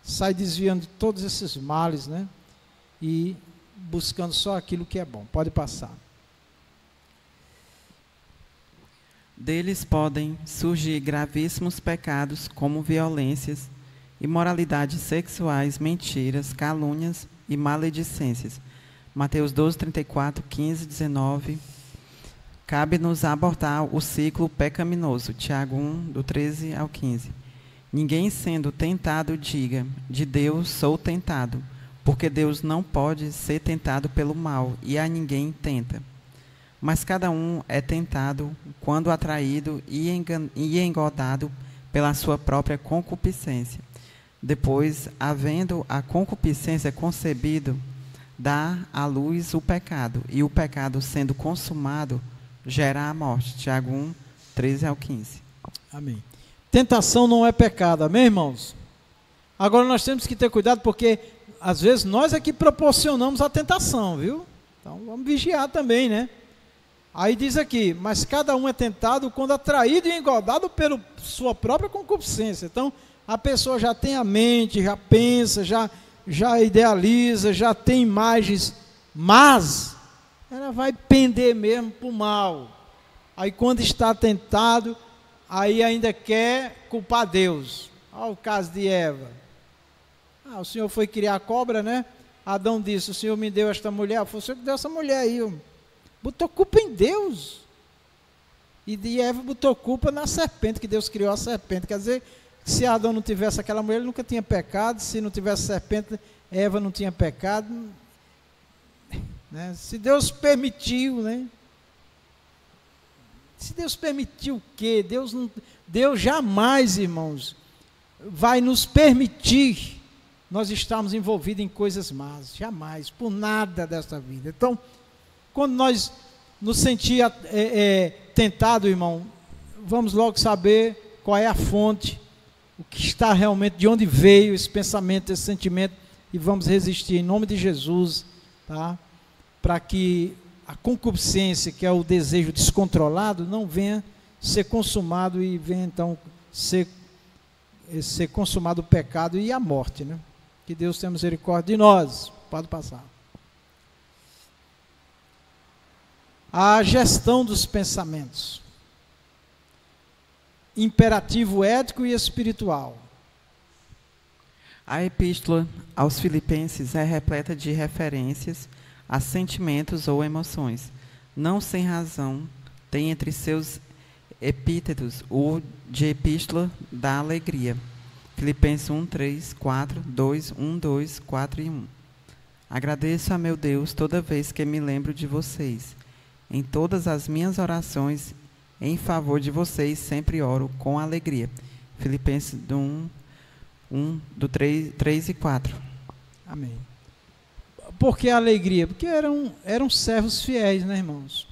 sai desviando de todos esses males, né? E buscando só aquilo que é bom. Pode passar. Deles podem surgir gravíssimos pecados, como violências, imoralidades sexuais, mentiras, calúnias e maledicências. Mateus 12, 34, 15, 19. Cabe-nos abordar o ciclo pecaminoso. Tiago 1, do 13 ao 15. Ninguém sendo tentado diga, de Deus sou tentado, porque Deus não pode ser tentado pelo mal, e a ninguém tenta. Mas cada um é tentado quando atraído e engodado pela sua própria concupiscência. Depois, havendo a concupiscência concebido, dá à luz o pecado, e o pecado, sendo consumado, gera a morte. Tiago 1, 13 ao 15. Amém. Tentação não é pecado, amém, irmãos? Agora nós temos que ter cuidado, porque às vezes nós é que proporcionamos a tentação, viu? Então vamos vigiar também, né? Aí diz aqui, mas cada um é tentado quando atraído e engodado pela sua própria concupiscência. Então a pessoa já tem a mente, já pensa, já idealiza, já tem imagens, mas ela vai pender mesmo para o mal. Aí quando está tentado, aí ainda quer culpar Deus. Olha o caso de Eva. O Senhor foi criar a cobra, né? Adão disse, o Senhor me deu esta mulher. Foi o Senhor que deu essa mulher aí. Botou culpa em Deus. E de Eva botou culpa na serpente, que Deus criou a serpente. Quer dizer, se Adão não tivesse aquela mulher, ele nunca tinha pecado. Se não tivesse serpente, Eva não tinha pecado. Né? Se Deus permitiu, né? Se Deus permitiu o quê? Deus jamais, irmãos, vai nos permitir nós estarmos envolvidos em coisas más. Jamais, por nada desta vida. Então, quando nós nos sentir tentado, irmão, vamos logo saber qual é a fonte, o que está realmente, de onde veio esse pensamento, esse sentimento, e vamos resistir em nome de Jesus, tá? Para que a concupiscência, que é o desejo descontrolado, não venha ser consumado e venha então ser consumado o pecado e a morte, né? Que Deus tenha misericórdia de nós. Pode passar. A gestão dos pensamentos. Imperativo ético e espiritual. A epístola aos Filipenses é repleta de referências a sentimentos ou emoções. Não sem razão, tem entre seus epítetos o de epístola da alegria. Filipenses 1, 3, 4, 2, 1, 2, 4 e 1. Agradeço a meu Deus toda vez que me lembro de vocês. Em todas as minhas orações, em favor de vocês, sempre oro com alegria. Filipenses 1, do 3 e 4. Amém. Por que a alegria? Porque eram servos fiéis, né, irmãos?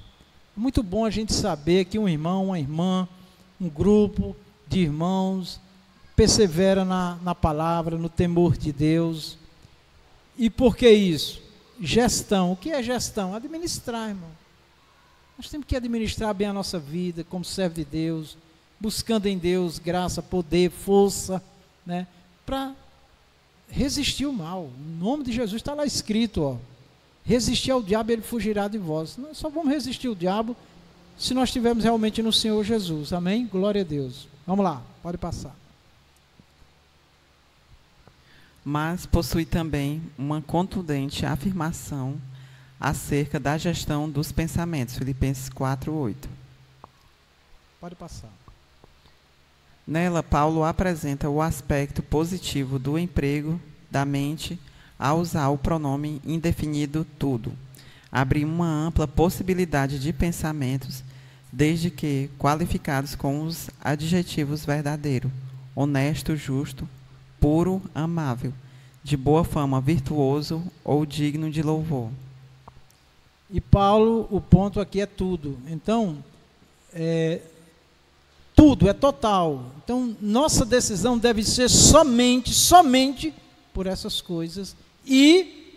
Muito bom a gente saber que um irmão, uma irmã, um grupo de irmãos persevera na palavra, no temor de Deus. E por que isso? Gestão. O que é gestão? Administrar, irmão. Nós temos que administrar bem a nossa vida como servo de Deus, buscando em Deus graça, poder, força, né, para resistir o mal. Em nome de Jesus está lá escrito, ó, resistir ao diabo, ele fugirá de vós. Nós só vamos resistir ao diabo se nós estivermos realmente no Senhor Jesus. Amém? Glória a Deus. Vamos lá, pode passar. Mas possui também uma contundente afirmação acerca da gestão dos pensamentos. Filipenses 4, 8. Pode passar. Nela, Paulo apresenta o aspecto positivo do emprego da mente ao usar o pronome indefinido tudo. Abre uma ampla possibilidade de pensamentos, desde que qualificados com os adjetivos verdadeiro, honesto, justo, puro, amável, de boa fama, virtuoso ou digno de louvor. E Paulo, o ponto aqui é tudo. Então, tudo, é total. Então, nossa decisão deve ser somente por essas coisas e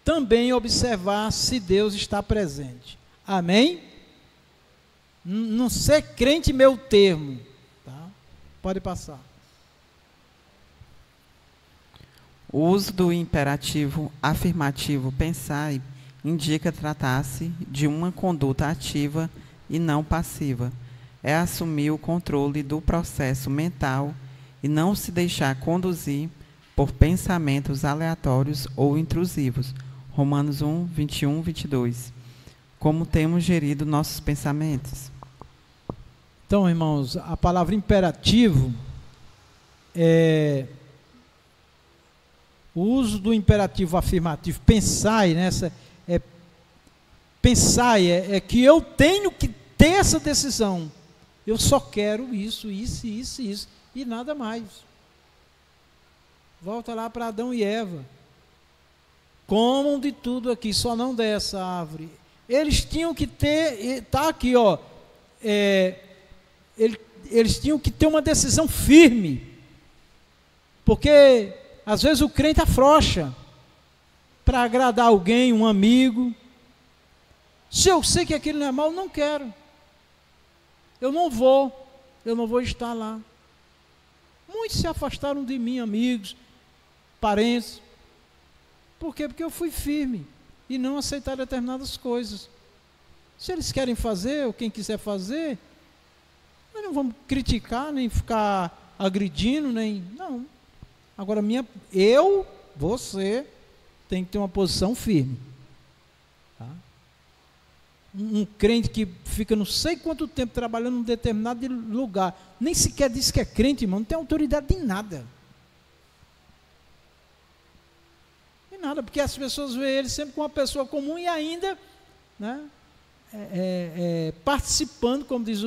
também observar se Deus está presente. Amém? Não ser crente meu termo. Tá? Pode passar. O uso do imperativo afirmativo pensai indica tratar-se de uma conduta ativa e não passiva. É assumir o controle do processo mental e não se deixar conduzir por pensamentos aleatórios ou intrusivos. Romanos 1, 21, 22. como temos gerido nossos pensamentos. Então, irmãos, a palavra imperativo o uso do imperativo afirmativo, pensai nessa, pensai é que eu tenho que ter essa decisão. Eu só quero isso, e nada mais. Volta lá para Adão e Eva. Comam de tudo aqui, só não dessa árvore. Eles tinham que ter, está aqui, ó, eles tinham que ter uma decisão firme, porque às vezes o crente afrouxa para agradar alguém, um amigo. Se eu sei que aquilo não é mal, não quero. Eu não vou estar lá. Muitos se afastaram de mim, amigos, parentes. Por quê? Porque eu fui firme e não aceitar determinadas coisas. Se eles querem fazer, ou quem quiser fazer, nós não vamos criticar, nem ficar agredindo, não. Agora, você tem que ter uma posição firme. Tá? Um crente que fica não sei quanto tempo trabalhando em um determinado lugar, nem sequer diz que é crente, irmão, não tem autoridade em nada. Em nada, porque as pessoas veem ele sempre como uma pessoa comum e ainda, né, participando, como diz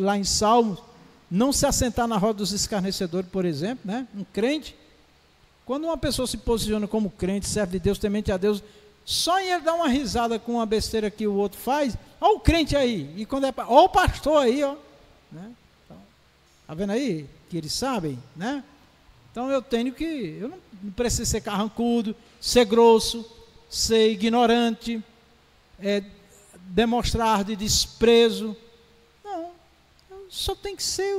lá em Salmos, não se assentar na roda dos escarnecedores, por exemplo, né? Um crente, quando uma pessoa se posiciona como crente, serve de Deus, temente a Deus, só em ele dar uma risada com uma besteira que o outro faz, olha o crente aí, e quando olha o pastor aí, ó, né? Então, tá vendo aí que eles sabem, né? Então eu não preciso ser carrancudo, ser grosso, ser ignorante, demonstrar de desprezo. Não, só tem que ser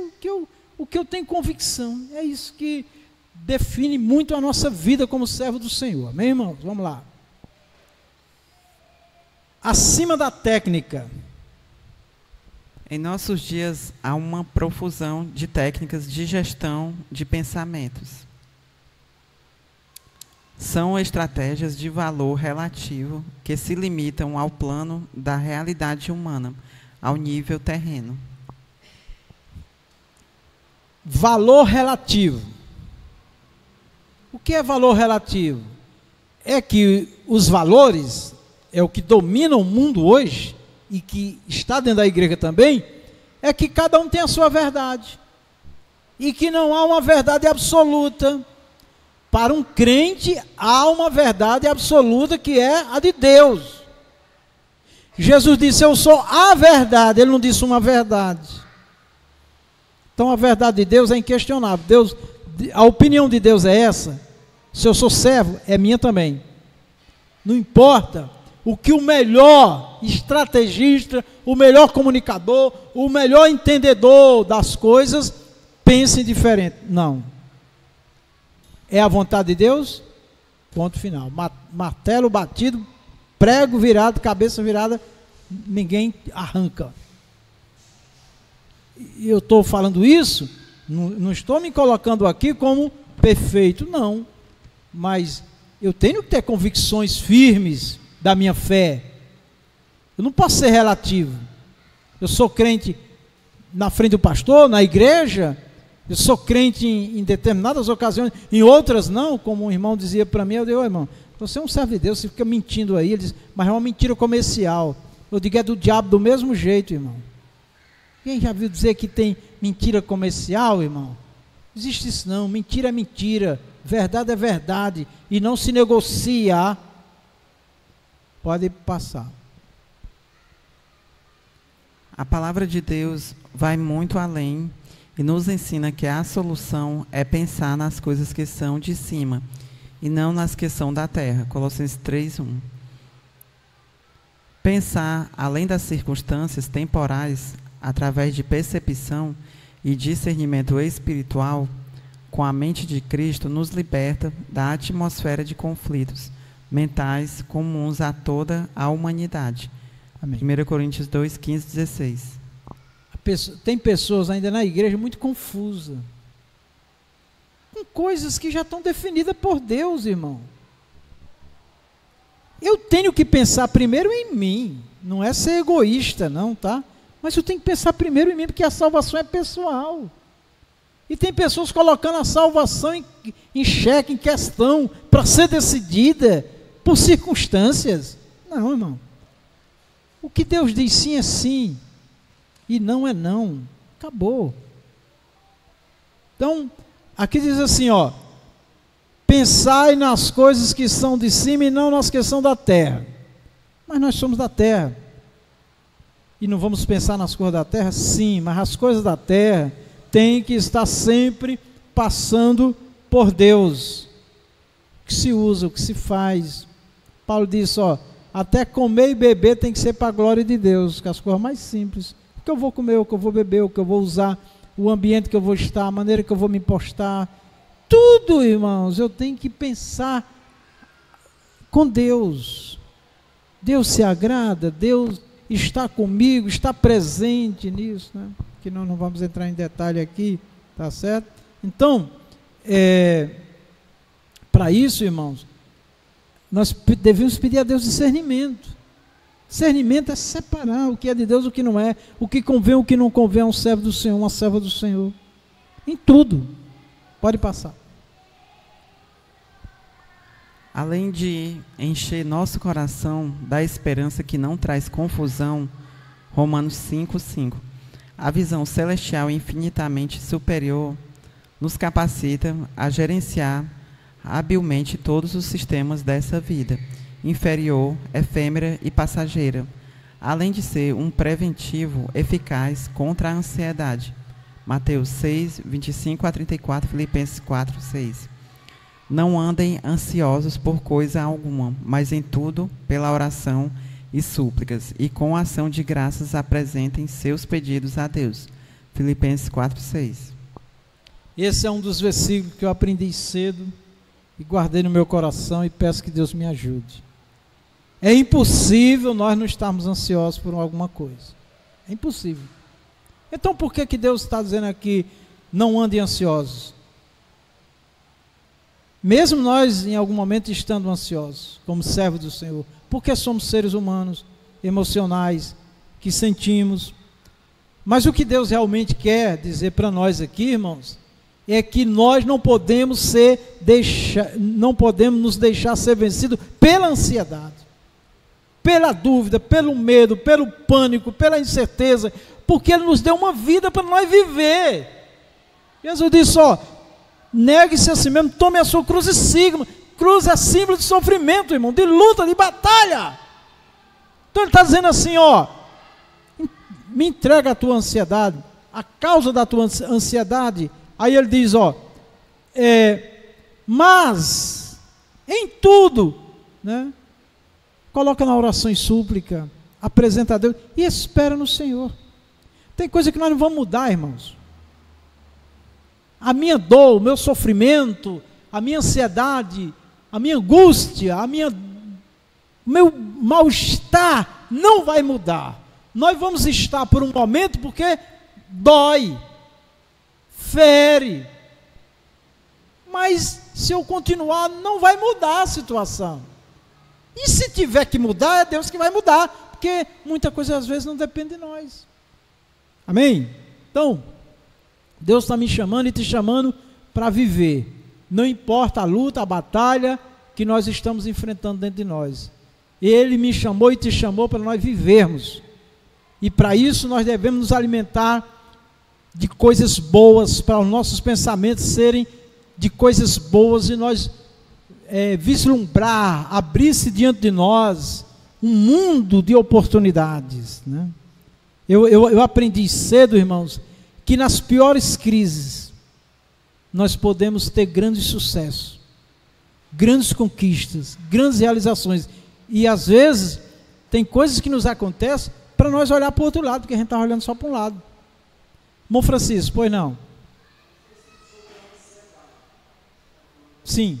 o que eu tenho convicção. É isso que define muito a nossa vida como servo do Senhor. Amém, irmãos? Vamos lá. Acima da técnica. Em nossos dias há uma profusão de técnicas de gestão de pensamentos. São estratégias de valor relativo que se limitam ao plano da realidade humana, ao nível terreno. Valor relativo. O que é valor relativo? É que os valores é o que domina o mundo hoje, e que está dentro da igreja também, é que cada um tem a sua verdade, e que não há uma verdade absoluta. Para um crente, há uma verdade absoluta, que é a de Deus. Jesus disse, eu sou a verdade, ele não disse uma verdade. Então a verdade de Deus é inquestionável. Deus, a opinião de Deus é essa. Se eu sou servo, é minha também. Não importa o que o melhor estrategista, o melhor comunicador, o melhor entendedor das coisas pense diferente. Não. É a vontade de Deus? Ponto final. Martelo batido, prego virado, cabeça virada, ninguém arranca. E eu estou falando isso, não estou me colocando aqui como perfeito, não. Mas eu tenho que ter convicções firmes da minha fé. Eu não posso ser relativo. Eu sou crente na frente do pastor, na igreja. Eu sou crente em determinadas ocasiões, em outras não, como um irmão dizia para mim. Eu digo, irmão, você é um servo de Deus, você fica mentindo aí. Ele diz, mas é uma mentira comercial. Eu digo, é do diabo do mesmo jeito, irmão. Quem já viu dizer que tem mentira comercial, irmão? Não existe isso não, mentira é mentira, verdade é verdade, e não se negocia. Pode passar. A palavra de Deus vai muito além e nos ensina que a solução é pensar nas coisas que são de cima e não nas que são da terra. Colossenses 3:1. Pensar além das circunstâncias temporais, através de percepção e discernimento espiritual, com a mente de Cristo, nos liberta da atmosfera de conflitos mentais comuns a toda a humanidade. Amém. 1 Coríntios 2, 15, 16. Tem pessoas ainda na igreja muito confusas, com coisas que já estão definidas por Deus, irmão. Eu tenho que pensar primeiro em mim, Não é ser egoísta, não, tá? Mas eu tenho que pensar primeiro em mim, porque a salvação é pessoal. E tem pessoas colocando a salvação em xeque, em questão, para ser decidida por circunstâncias. Não, irmão. O que Deus diz sim é sim, e não é não. Acabou. Então, aqui diz assim, ó: pensai nas coisas que são de cima e não nas que são da terra. Mas nós somos da terra. E não vamos pensar nas coisas da terra? Sim, mas as coisas da terra têm que estar sempre passando por Deus. O que se usa, o que se faz. Paulo diz, ó: até comer e beber tem que ser para a glória de Deus, que as coisas mais simples. O que eu vou comer, o que eu vou beber, o que eu vou usar, o ambiente que eu vou estar, a maneira que eu vou me postar. Tudo, irmãos, eu tenho que pensar com Deus. Deus se agrada, Deus está comigo, está presente nisso, né? Que nós não vamos entrar em detalhe aqui, tá certo? Então, para isso, irmãos, nós devemos pedir a Deus discernimento. Discernimento é separar o que é de Deus e o que não é, o que convém, o que não convém a um servo do Senhor, uma serva do Senhor. Em tudo. Pode passar. Além de encher nosso coração da esperança que não traz confusão, Romanos 5:5, a visão celestial infinitamente superior nos capacita a gerenciar habilmente todos os sistemas dessa vida, inferior, efêmera e passageira, além de ser um preventivo eficaz contra a ansiedade. Mateus 6, 25-34, Filipenses 4, 6. Não andem ansiosos por coisa alguma, mas em tudo, pela oração e súplicas, e com ação de graças apresentem seus pedidos a Deus. Filipenses 4, 6. Esse é um dos versículos que eu aprendi cedo e guardei no meu coração e peço que Deus me ajude. É impossível nós não estarmos ansiosos por alguma coisa. É impossível. Então por que Deus está dizendo aqui, não andem ansiosos? Mesmo nós, em algum momento, estando ansiosos, como servos do Senhor, porque somos seres humanos, emocionais, que sentimos. Mas o que Deus realmente quer dizer para nós aqui, irmãos, é que nós não podemos nos deixar ser vencidos pela ansiedade, pela dúvida, pelo medo, pelo pânico, pela incerteza, porque Ele nos deu uma vida para nós viver. Jesus disse, ó: negue-se a si mesmo, tome a sua cruz e siga-me. Cruz é símbolo de sofrimento, irmão, de luta, de batalha. Então Ele está dizendo assim, ó: me entrega a tua ansiedade, a causa da tua ansiedade. Aí Ele diz, ó: mas em tudo, né, coloca na oração e súplica, apresenta a Deus e espera no Senhor. Tem coisa que nós não vamos mudar, irmãos. A minha dor, o meu sofrimento, a minha ansiedade, a minha angústia, meu mal-estar não vai mudar. Nós vamos estar por um momento porque dói, fere. Mas se eu continuar, não vai mudar a situação. E se tiver que mudar, é Deus que vai mudar, porque muita coisa às vezes não depende de nós. Amém? Então, Deus está me chamando e te chamando para viver. Não importa a luta, a batalha que nós estamos enfrentando dentro de nós. Ele me chamou e te chamou para nós vivermos. E para isso nós devemos nos alimentar de coisas boas, para os nossos pensamentos serem de coisas boas e nós vislumbrar, abrir-se diante de nós um mundo de oportunidades, né? Eu aprendi cedo, irmãos, que nas piores crises nós podemos ter grandes sucessos, grandes conquistas, grandes realizações. E às vezes tem coisas que nos acontecem para nós olhar para o outro lado, porque a gente está olhando só para um lado. Irmão Francisco, pois não? Sim.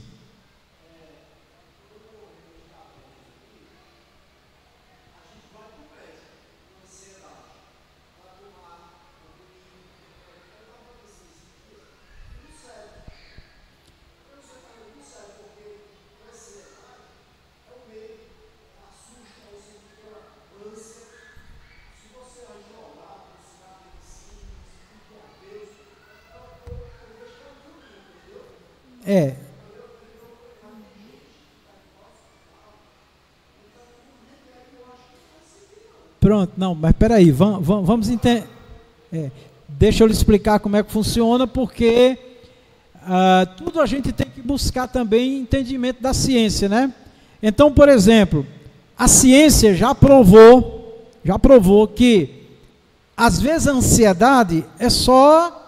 É. Pronto, não, mas peraí, vamos entender. Deixa eu lhe explicar como é que funciona, porque tudo a gente tem que buscar também entendimento da ciência, né? Então, por exemplo, a ciência já provou que às vezes a ansiedade é só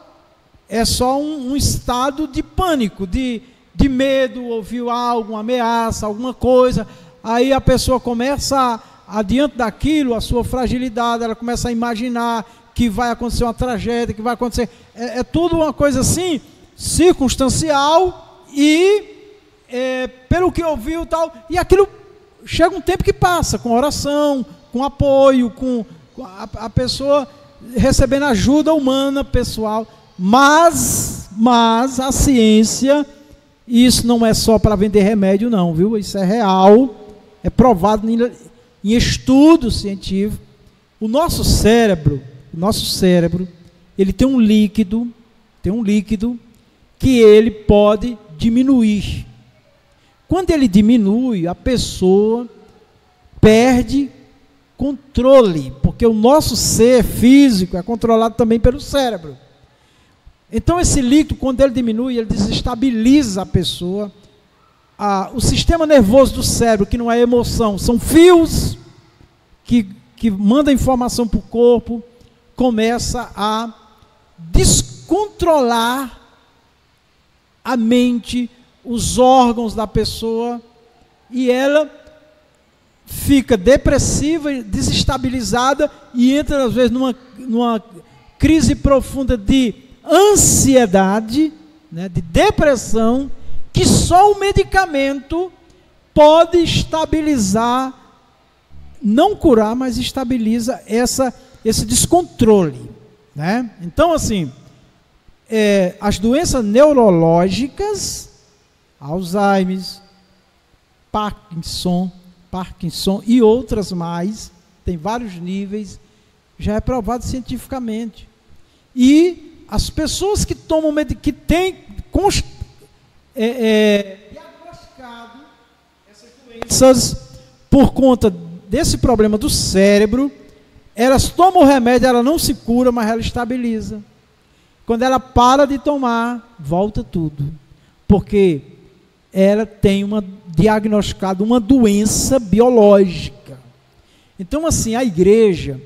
um estado de pânico, de medo, ouviu algo, uma ameaça, alguma coisa, aí a pessoa começa adiante daquilo, a sua fragilidade, ela começa a imaginar que vai acontecer uma tragédia, que vai acontecer, é tudo uma coisa assim, circunstancial e pelo que ouviu e tal, e aquilo chega um tempo que passa, com oração, com apoio, com a pessoa recebendo ajuda humana, pessoal, mas a ciência, isso não é só para vender remédio não, viu? Isso é real, é provado em estudo científico. O nosso cérebro, ele tem um líquido que ele pode diminuir. Quando ele diminui, a pessoa perde controle, porque o nosso ser físico é controlado também pelo cérebro. Então esse líquido, quando ele diminui, ele desestabiliza a pessoa. O sistema nervoso do cérebro, que não é emoção, são fios que mandam informação para o corpo, começa a descontrolar a mente, os órgãos da pessoa, e ela fica depressiva, desestabilizada, e entra às vezes numa crise profunda de ansiedade, né, de depressão, que só o medicamento pode estabilizar, não curar, mas estabiliza esse descontrole, né? Então, assim, as doenças neurológicas, Alzheimer, Parkinson e outras mais, tem vários níveis, já é provado cientificamente. E as pessoas que tomam que têm diagnosticado essas doenças por conta desse problema do cérebro, elas tomam o remédio, ela não se cura, mas ela estabiliza. Quando ela para de tomar, volta tudo. Porque ela tem diagnosticado uma doença biológica. Então, assim, a igreja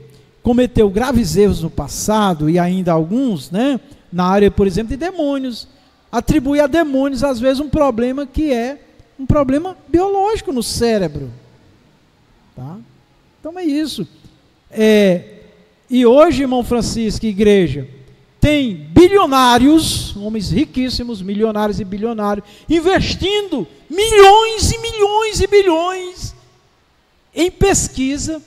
cometeu graves erros no passado, e ainda alguns, né, na área, por exemplo, de demônios. Atribui a demônios, às vezes, um problema que é um problema biológico no cérebro. Tá? Então é isso. E hoje, irmão Francisco, igreja, tem bilionários, homens riquíssimos, milionários e bilionários, investindo milhões e milhões e bilhões em pesquisa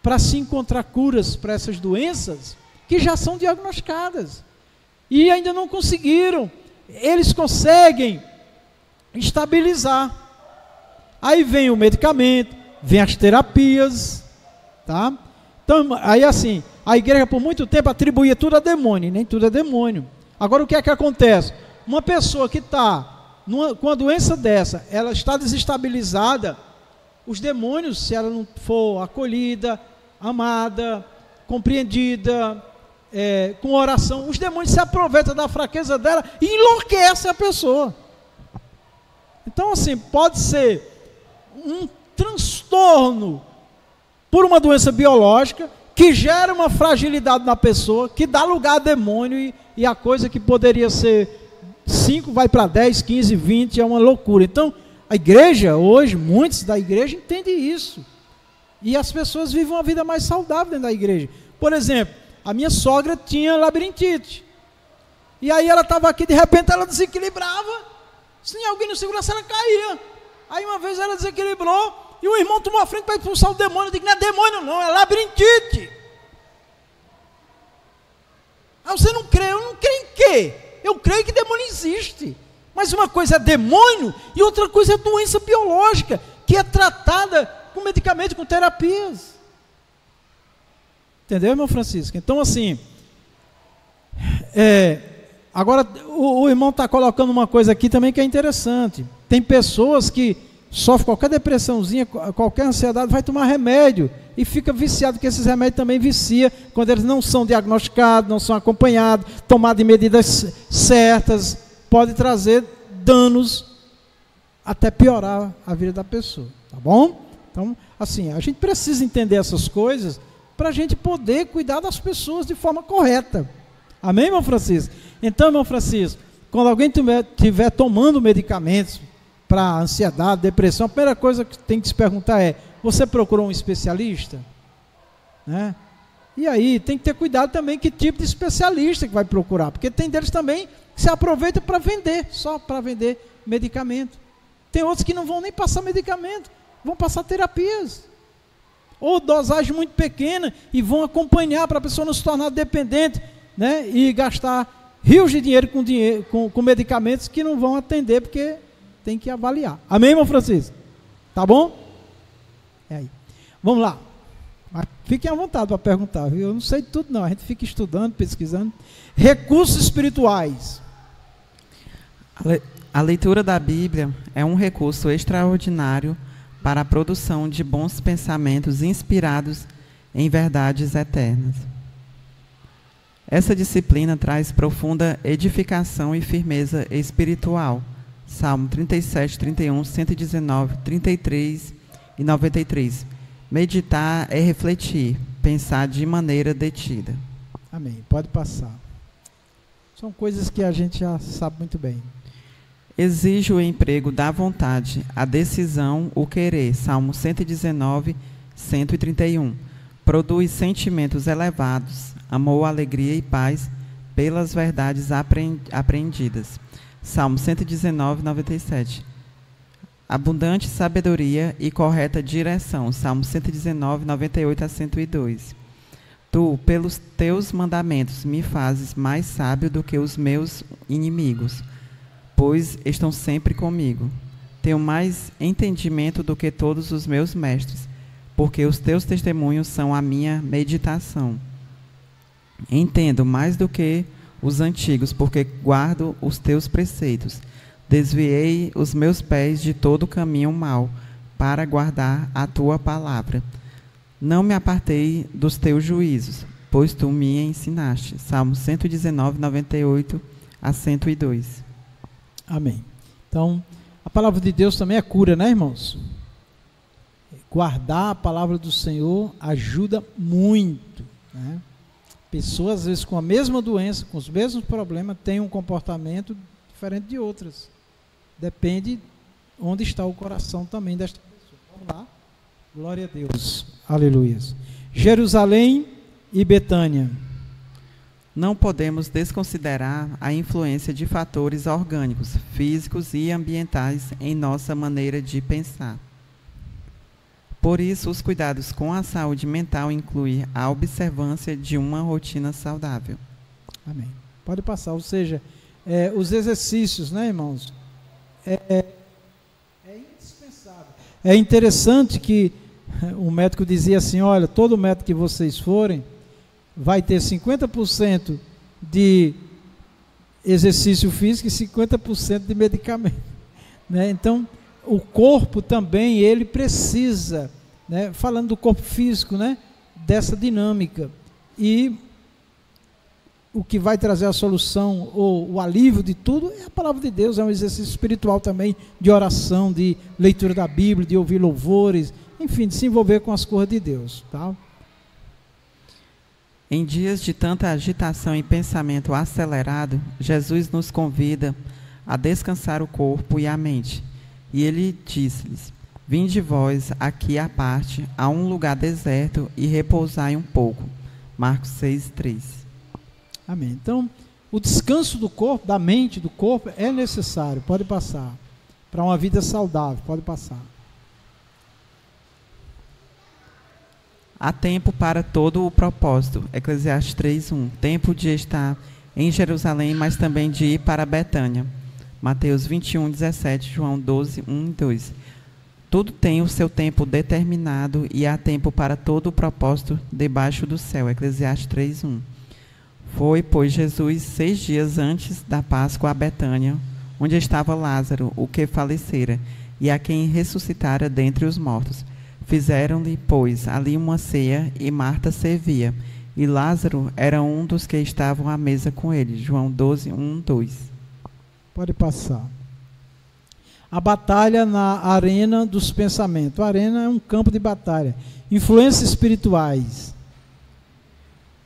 para se encontrar curas para essas doenças que já são diagnosticadas e ainda não conseguiram. Eles conseguem estabilizar. Aí vem o medicamento, vem as terapias, tá? Então, aí assim, a igreja por muito tempo atribuía tudo a demônio, nem tudo é demônio. Agora o que é que acontece? Uma pessoa que está com uma doença dessa, ela está desestabilizada, os demônios, se ela não for acolhida, amada, compreendida, com oração, os demônios se aproveitam da fraqueza dela e enlouquecem a pessoa. Então, assim, pode ser um transtorno por uma doença biológica que gera uma fragilidade na pessoa, que dá lugar a demônio, e a coisa que poderia ser 5 vai para 10, 15, 20, é uma loucura. Então, a igreja hoje, muitos da igreja entendem isso. E as pessoas vivem uma vida mais saudável dentro da igreja. Por exemplo, a minha sogra tinha labirintite. E aí ela estava aqui, de repente ela desequilibrava. Se alguém não segurasse, ela caía. Aí uma vez ela desequilibrou, e o irmão tomou a frente para expulsar o demônio. Eu digo, não é demônio não, é labirintite. Aí você não crê, eu não creio em quê? Eu creio que demônio existe. Mas uma coisa é demônio e outra coisa é doença biológica, que é tratada com medicamento, com terapias. Entendeu, irmão Francisco? Então, assim, Agora, o irmão está colocando uma coisa aqui também que é interessante. Tem pessoas que sofrem qualquer depressãozinha, qualquer ansiedade, vai tomar remédio e fica viciado, porque esses remédios também viciam quando eles não são diagnosticados, não são acompanhados, tomados em medidas certas, pode trazer danos, até piorar a vida da pessoa, tá bom? Então, assim, a gente precisa entender essas coisas para a gente poder cuidar das pessoas de forma correta. Amém, irmão Francisco? Então, irmão Francisco, quando alguém estiver tomando medicamentos para ansiedade, depressão, a primeira coisa que tem que se perguntar é: você procurou um especialista? Né? E aí, tem que ter cuidado também que tipo de especialista que vai procurar, porque tem deles também que se aproveita para vender, só para vender medicamento. Tem outros que não vão nem passar medicamento, vão passar terapias. Ou dosagem muito pequena e vão acompanhar para a pessoa não se tornar dependente, né? E gastar rios de dinheiro com medicamentos que não vão atender, porque tem que avaliar. Amém, irmão Francisco? Tá bom? É aí. Vamos lá. Mas fiquem à vontade para perguntar, viu? Eu não sei de tudo não, a gente fica estudando, pesquisando. Recursos espirituais. A leitura da Bíblia é um recurso extraordinário para a produção de bons pensamentos inspirados em verdades eternas. Essa disciplina traz profunda edificação e firmeza espiritual. Salmo 37, 31, 119, 33 e 93. Meditar é refletir, pensar de maneira detida. Amém. Pode passar. São coisas que a gente já sabe muito bem. Exige o emprego da vontade, a decisão, o querer. Salmo 119, 131. Produz sentimentos elevados, amor, alegria e paz pelas verdades aprendidas. Salmo 119, 97. Abundante sabedoria e correta direção. Salmo 119, 98 a 102. Tu, pelos teus mandamentos, me fazes mais sábio do que os meus inimigos, pois estão sempre comigo. Tenho mais entendimento do que todos os meus mestres, porque os teus testemunhos são a minha meditação. Entendo mais do que os antigos, porque guardo os teus preceitos. Desviei os meus pés de todo caminho mau, para guardar a tua palavra. Não me apartei dos teus juízos, pois tu me ensinaste. Salmo 119, 98 a 102. Amém. Então, a palavra de Deus também é cura, né, irmãos? Guardar a palavra do Senhor ajuda muito, né? Pessoas, às vezes, com a mesma doença, com os mesmos problemas, têm um comportamento diferente de outras. Depende onde está o coração também desta pessoa. Vamos lá. Glória a Deus. Aleluia. Jerusalém e Betânia. Não podemos desconsiderar a influência de fatores orgânicos, físicos e ambientais em nossa maneira de pensar. Por isso, os cuidados com a saúde mental incluem a observância de uma rotina saudável. Amém. Pode passar, ou seja, os exercícios, né, irmãos? É indispensável. É interessante que o médico dizia assim: olha, todo médico que vocês forem vai ter 50% de exercício físico e 50% de medicamento, né? Então, o corpo também, ele precisa, né, falando do corpo físico, né, dessa dinâmica. E o que vai trazer a solução ou o alívio de tudo é a palavra de Deus. É um exercício espiritual também, de oração, de leitura da Bíblia, de ouvir louvores, enfim, de se envolver com as coisas de Deus, tá? Em dias de tanta agitação e pensamento acelerado, Jesus nos convida a descansar o corpo e a mente. E ele disse-lhes: vinde vós aqui à parte, a um lugar deserto, e repousai um pouco. Marcos 6, 3. Amém. Então, o descanso do corpo, da mente, do corpo, é necessário. Pode passar. Para uma vida saudável, pode passar. Há tempo para todo o propósito. Eclesiastes 3:1. Tempo de estar em Jerusalém, mas também de ir para Betânia. Mateus 21:17, João 12:1 e 2. Tudo tem o seu tempo determinado e há tempo para todo o propósito debaixo do céu. Eclesiastes 3:1. Foi, pois, Jesus 6 dias antes da Páscoa a Betânia, onde estava Lázaro, o que falecera, e a quem ressuscitara dentre os mortos. Fizeram-lhe, pois, ali uma ceia, e Marta servia, e Lázaro era um dos que estavam à mesa com ele. João 12, 1, 2. Pode passar. A batalha na arena dos pensamentos. A arena é um campo de batalha. Influências espirituais.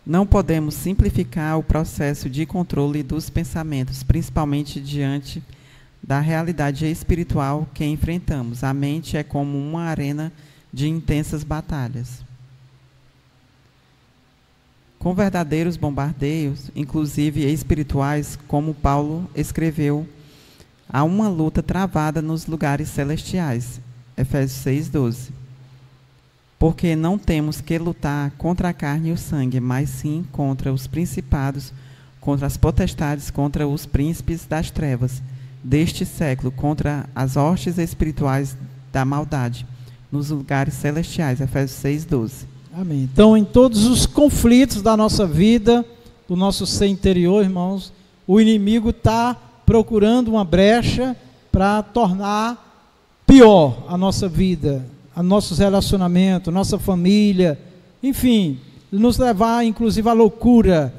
Não podemos simplificar o processo de controle dos pensamentos, principalmente diante da realidade espiritual que enfrentamos. A mente é como uma arena de intensas batalhas. Com verdadeiros bombardeios, inclusive espirituais, como Paulo escreveu, há uma luta travada nos lugares celestiais. Efésios 6:12. Porque não temos que lutar contra a carne e o sangue, mas sim contra os principados, contra as potestades, contra os príncipes das trevas deste século, contra as hostes espirituais da maldade nos lugares celestiais. Efésios 6:12. Amém. Então, em todos os conflitos da nossa vida, do nosso ser interior, irmãos, o inimigo está procurando uma brecha para tornar pior a nossa vida, a nossos relacionamentos, nossa família, enfim, nos levar inclusive à loucura.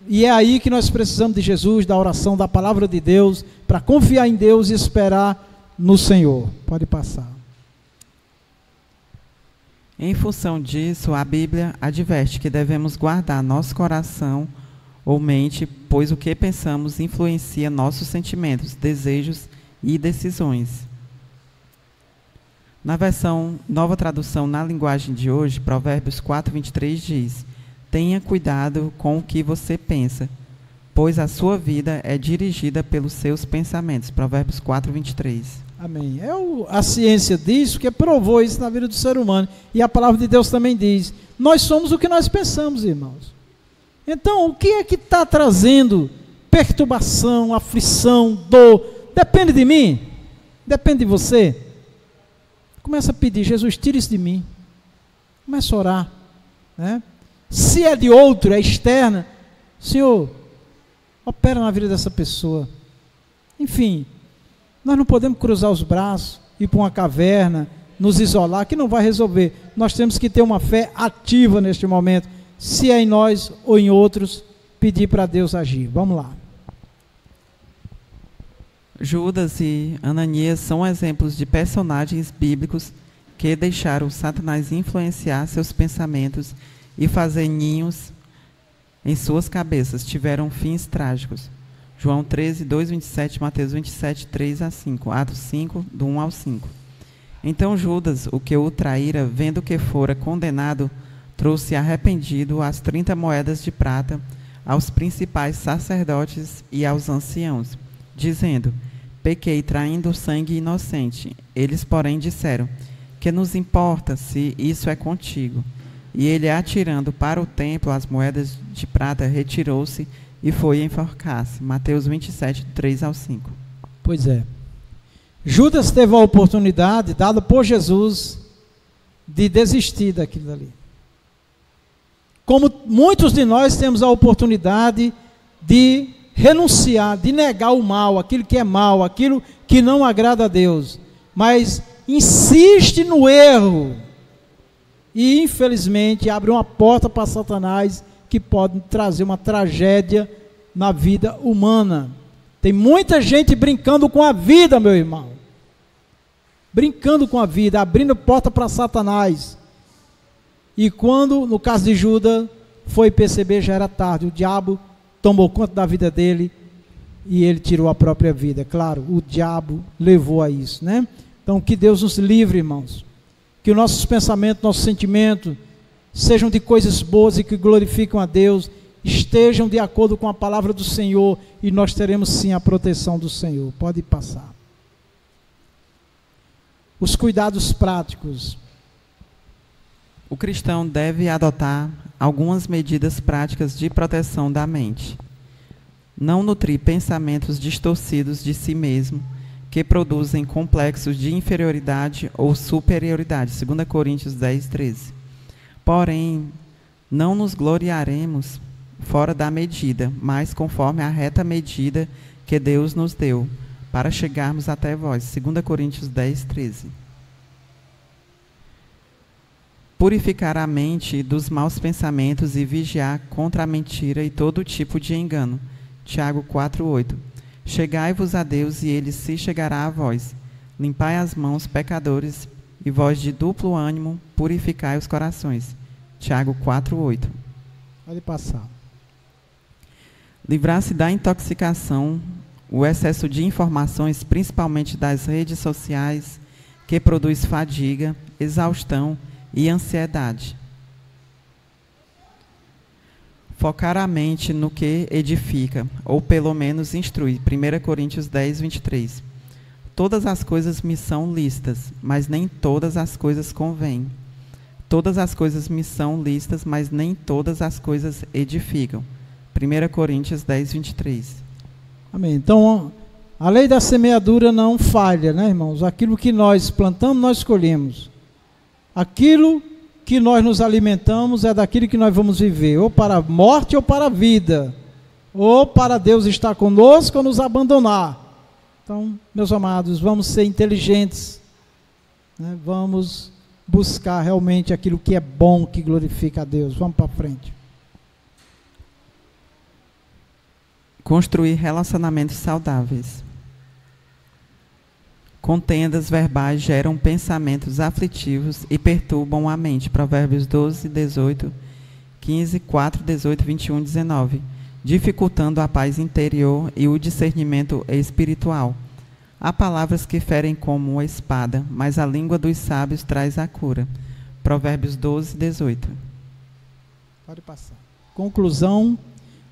E é aí que nós precisamos de Jesus, da oração, da palavra de Deus, para confiar em Deus e esperar no Senhor. Pode passar. Em função disso, a Bíblia adverte que devemos guardar nosso coração ou mente, pois o que pensamos influencia nossos sentimentos, desejos e decisões. Na versão Nova Tradução na linguagem de hoje, Provérbios 4:23 diz: tenha cuidado com o que você pensa, pois a sua vida é dirigida pelos seus pensamentos. Provérbios 4:23. Amém. A ciência diz, porque provou isso na vida do ser humano. E a palavra de Deus também diz: nós somos o que nós pensamos, irmãos. Então, o que é que está trazendo perturbação, aflição, dor? Depende de mim? Depende de você? Começa a pedir: Jesus, tira isso de mim. Começa a orar, né? Se é de outro, é externa, Senhor, opera na vida dessa pessoa. Enfim, nós não podemos cruzar os braços, ir para uma caverna, nos isolar, que não vai resolver. Nós temos que ter uma fé ativa neste momento, se é em nós ou em outros, pedir para Deus agir. Vamos lá. Judas e Ananias são exemplos de personagens bíblicos que deixaram Satanás influenciar seus pensamentos e fazer ninhos em suas cabeças. Tiveram fins trágicos. João 13, 2, 27, Mateus 27, 3 a 5, Atos 5, do 1 ao 5. Então Judas, o que o traíra, vendo que fora condenado, trouxe arrependido as 30 moedas de prata aos principais sacerdotes e aos anciãos, dizendo: pequei traindo sangue inocente. Eles, porém, disseram: que nos importa se isso é contigo? E ele, atirando para o templo as moedas de prata, retirou-se e foi enforcar-se. Mateus 27, 3 ao 5. Pois é. Judas teve a oportunidade, dada por Jesus, de desistir daquilo ali. Como muitos de nós temos a oportunidade de renunciar, de negar o mal, aquilo que é mal, aquilo que não agrada a Deus. Mas insiste no erro. E, infelizmente, abre uma porta para Satanás que pode trazer uma tragédia na vida humana. Tem muita gente brincando com a vida, meu irmão. Brincando com a vida, abrindo porta para Satanás. E quando, no caso de Judas, foi perceber, já era tarde. O diabo tomou conta da vida dele e ele tirou a própria vida. Claro, o diabo levou a isso, né? Então, que Deus nos livre, irmãos. Que os nossos pensamentos, nossos sentimentos sejam de coisas boas e que glorificam a Deus, estejam de acordo com a palavra do Senhor, e nós teremos sim a proteção do Senhor. Pode passar. Os cuidados práticos. O cristão deve adotar algumas medidas práticas de proteção da mente. Não nutrir pensamentos distorcidos de si mesmo, que produzem complexos de inferioridade ou superioridade. 2 Coríntios 10, 13. Porém, não nos gloriaremos fora da medida, mas conforme a reta medida que Deus nos deu, para chegarmos até vós. 2 Coríntios 10, 13. Purificar a mente dos maus pensamentos e vigiar contra a mentira e todo tipo de engano. Tiago 4, 8. Chegai-vos a Deus e ele se chegará a vós. Limpai as mãos, pecadores, e vós de duplo ânimo, purificai os corações. Tiago 4, 8. Pode passar. Livrar-se da intoxicação, o excesso de informações, principalmente das redes sociais, que produz fadiga, exaustão e ansiedade. Focar a mente no que edifica, ou pelo menos instrui. 1 Coríntios 10, 23. Todas as coisas me são lícitas, mas nem todas as coisas convêm. Todas as coisas me são lícitas, mas nem todas as coisas edificam. 1 Coríntios 10, 23. Amém. Então, a lei da semeadura não falha, né, irmãos? Aquilo que nós plantamos, nós colhemos. Aquilo que nós nos alimentamos é daquilo que nós vamos viver, ou para a morte ou para a vida, ou para Deus estar conosco ou nos abandonar. Então, meus amados, vamos ser inteligentes, né? Vamos buscar realmente aquilo que é bom, que glorifica a Deus. Vamos para frente. Construir relacionamentos saudáveis. Contendas verbais geram pensamentos aflitivos e perturbam a mente. Provérbios 12, 18, 15, 4, 18, 21, 19. Dificultando a paz interior e o discernimento espiritual. Há palavras que ferem como uma espada, mas a língua dos sábios traz a cura. Provérbios 12, 18. Pode passar. Conclusão,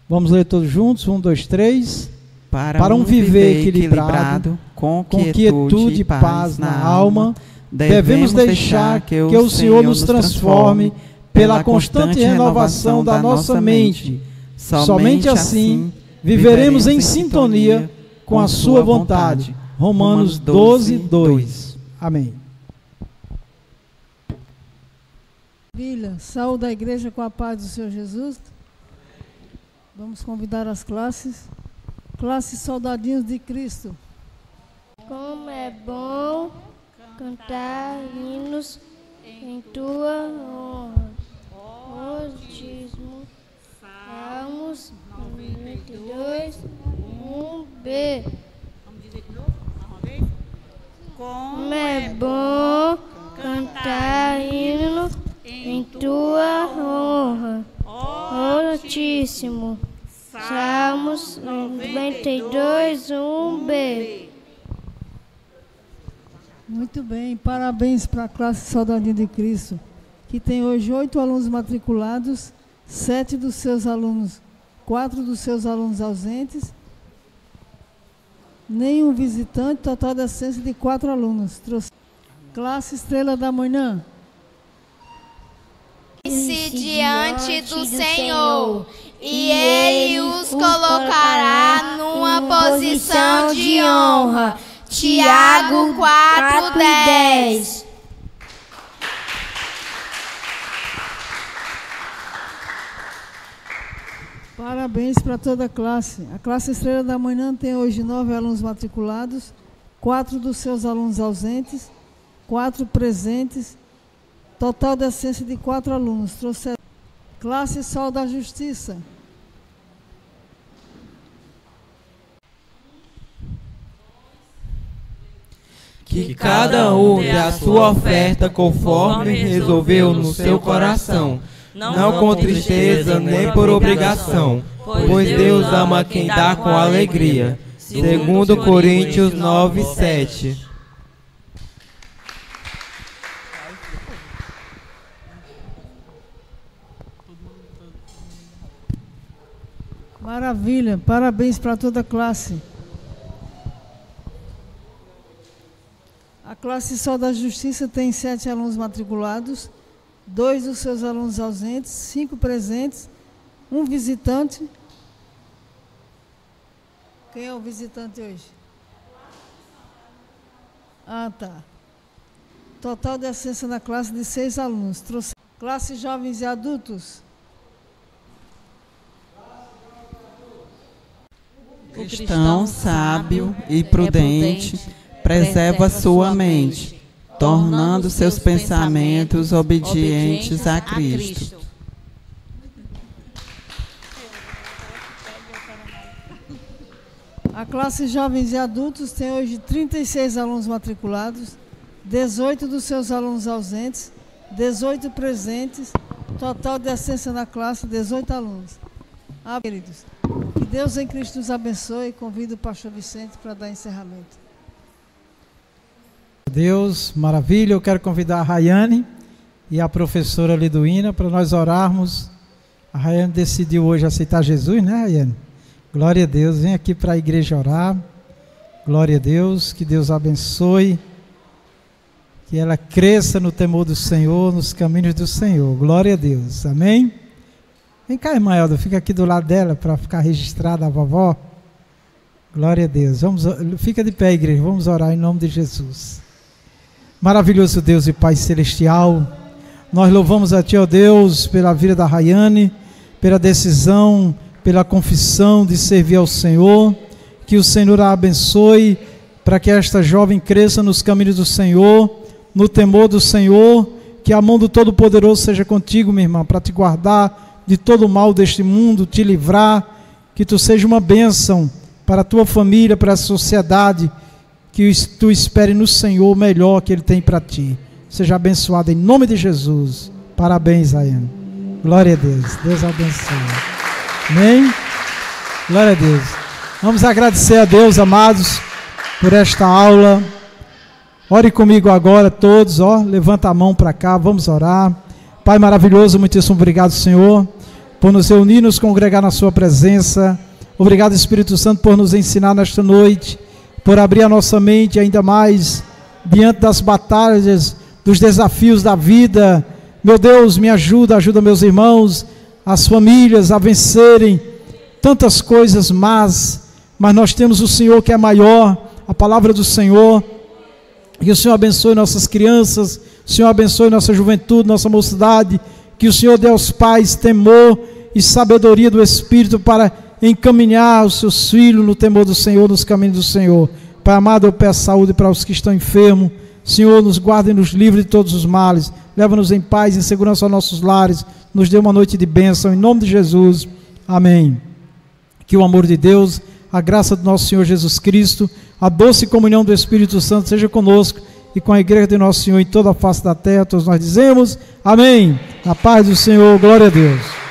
vamos ler todos juntos, 1, 2, 3. Para um viver equilibrado, com quietude e paz na alma, devemos deixar que o Senhor nos transforme pela constante renovação da nossa mente. Somente assim viveremos em sintonia com a sua vontade. Romanos 12, 2. Amém. Maravilha. Saúde a igreja com a paz do Senhor Jesus. Vamos convidar as classes. Classe Soldadinhos de Cristo. Como é bom cantar hinos em tua honra. Altíssimo. Salmos 92, 1b. Vamos dizer de novo? Uma vez? Como é bom cantar hino em tua honra. Altíssimo. Salmos 92, 1b. Muito bem, parabéns para a classe Soldadinho de Cristo, que tem hoje 8 alunos matriculados, 4 dos seus alunos ausentes, nenhum visitante, total de assistência de 4 alunos. Classe Estrela da Manhã. Se diante do Senhor, e Ele os colocará numa posição de honra. Tiago 4:10. Parabéns para toda a classe. A classe Estrela da Manhã tem hoje 9 alunos matriculados, 4 dos seus alunos ausentes, 4 presentes, total de assistência de 4 alunos. Trouxe classe Sol da Justiça. Que cada um dê a sua oferta conforme resolveu no seu coração, não com tristeza nem por obrigação, pois Deus ama quem dá com alegria. 2 Coríntios 9, 7. Maravilha, parabéns para toda a classe. A classe Sol da Justiça tem 7 alunos matriculados, 2 dos seus alunos ausentes, 5 presentes, 1 visitante. Quem é o visitante hoje? Ah, tá. Total de assistência na classe de 6 alunos. Classe Jovens e Adultos. O cristão sábio e prudente preserva sua mente, tornando seus pensamentos obedientes a Cristo. A classe Jovens e Adultos tem hoje 36 alunos matriculados, 18 dos seus alunos ausentes, 18 presentes, total de assistência na classe, 18 alunos. Queridos, que Deus em Cristo nos abençoe e convido o pastor Vicente para dar encerramento. Deus, maravilha. Eu quero convidar a Rayane e a professora Liduína para nós orarmos. A Rayane decidiu hoje aceitar Jesus, né, Rayane? Glória a Deus. Vem aqui para a igreja orar. Glória a Deus. Que Deus abençoe. Que ela cresça no temor do Senhor, nos caminhos do Senhor. Glória a Deus. Amém? Vem cá, irmã Elda. Fica aqui do lado dela para ficar registrada a vovó. Glória a Deus. Fica de pé, igreja. Vamos orar em nome de Jesus. Maravilhoso Deus e Pai Celestial, nós louvamos a Ti, ó Deus, pela vida da Rayane, pela decisão, pela confissão de servir ao Senhor, que o Senhor a abençoe, para que esta jovem cresça nos caminhos do Senhor, no temor do Senhor, que a mão do Todo-Poderoso seja contigo, minha irmã, para te guardar de todo o mal deste mundo, te livrar, que tu seja uma bênção para a tua família, para a sociedade, que tu espere no Senhor o melhor que Ele tem para ti. Seja abençoado em nome de Jesus. Parabéns, Rayane. Glória a Deus. Deus abençoe. Amém? Glória a Deus. Vamos agradecer a Deus, amados, por esta aula. Ore comigo agora todos, ó. Levanta a mão para cá, vamos orar. Pai maravilhoso, muitíssimo obrigado, Senhor, por nos reunir, nos congregar na sua presença. Obrigado, Espírito Santo, por nos ensinar nesta noite, por abrir a nossa mente ainda mais diante das batalhas, dos desafios da vida. Meu Deus, me ajuda meus irmãos, as famílias a vencerem tantas coisas más, mas nós temos o Senhor que é maior, a palavra do Senhor. Que o Senhor abençoe nossas crianças, o Senhor abençoe nossa juventude, nossa mocidade, que o Senhor dê aos pais temor e sabedoria do Espírito para encaminhar os seus filhos no temor do Senhor, nos caminhos do Senhor. Pai amado, eu peço saúde para os que estão enfermos. Senhor, nos guarde e nos livre de todos os males. Leva-nos em paz e em segurança aos nossos lares. Nos dê uma noite de bênção, em nome de Jesus. Amém. Que o amor de Deus, a graça do nosso Senhor Jesus Cristo, a doce comunhão do Espírito Santo seja conosco e com a igreja de nosso Senhor em toda a face da terra. Todos nós dizemos amém. A paz do Senhor, glória a Deus.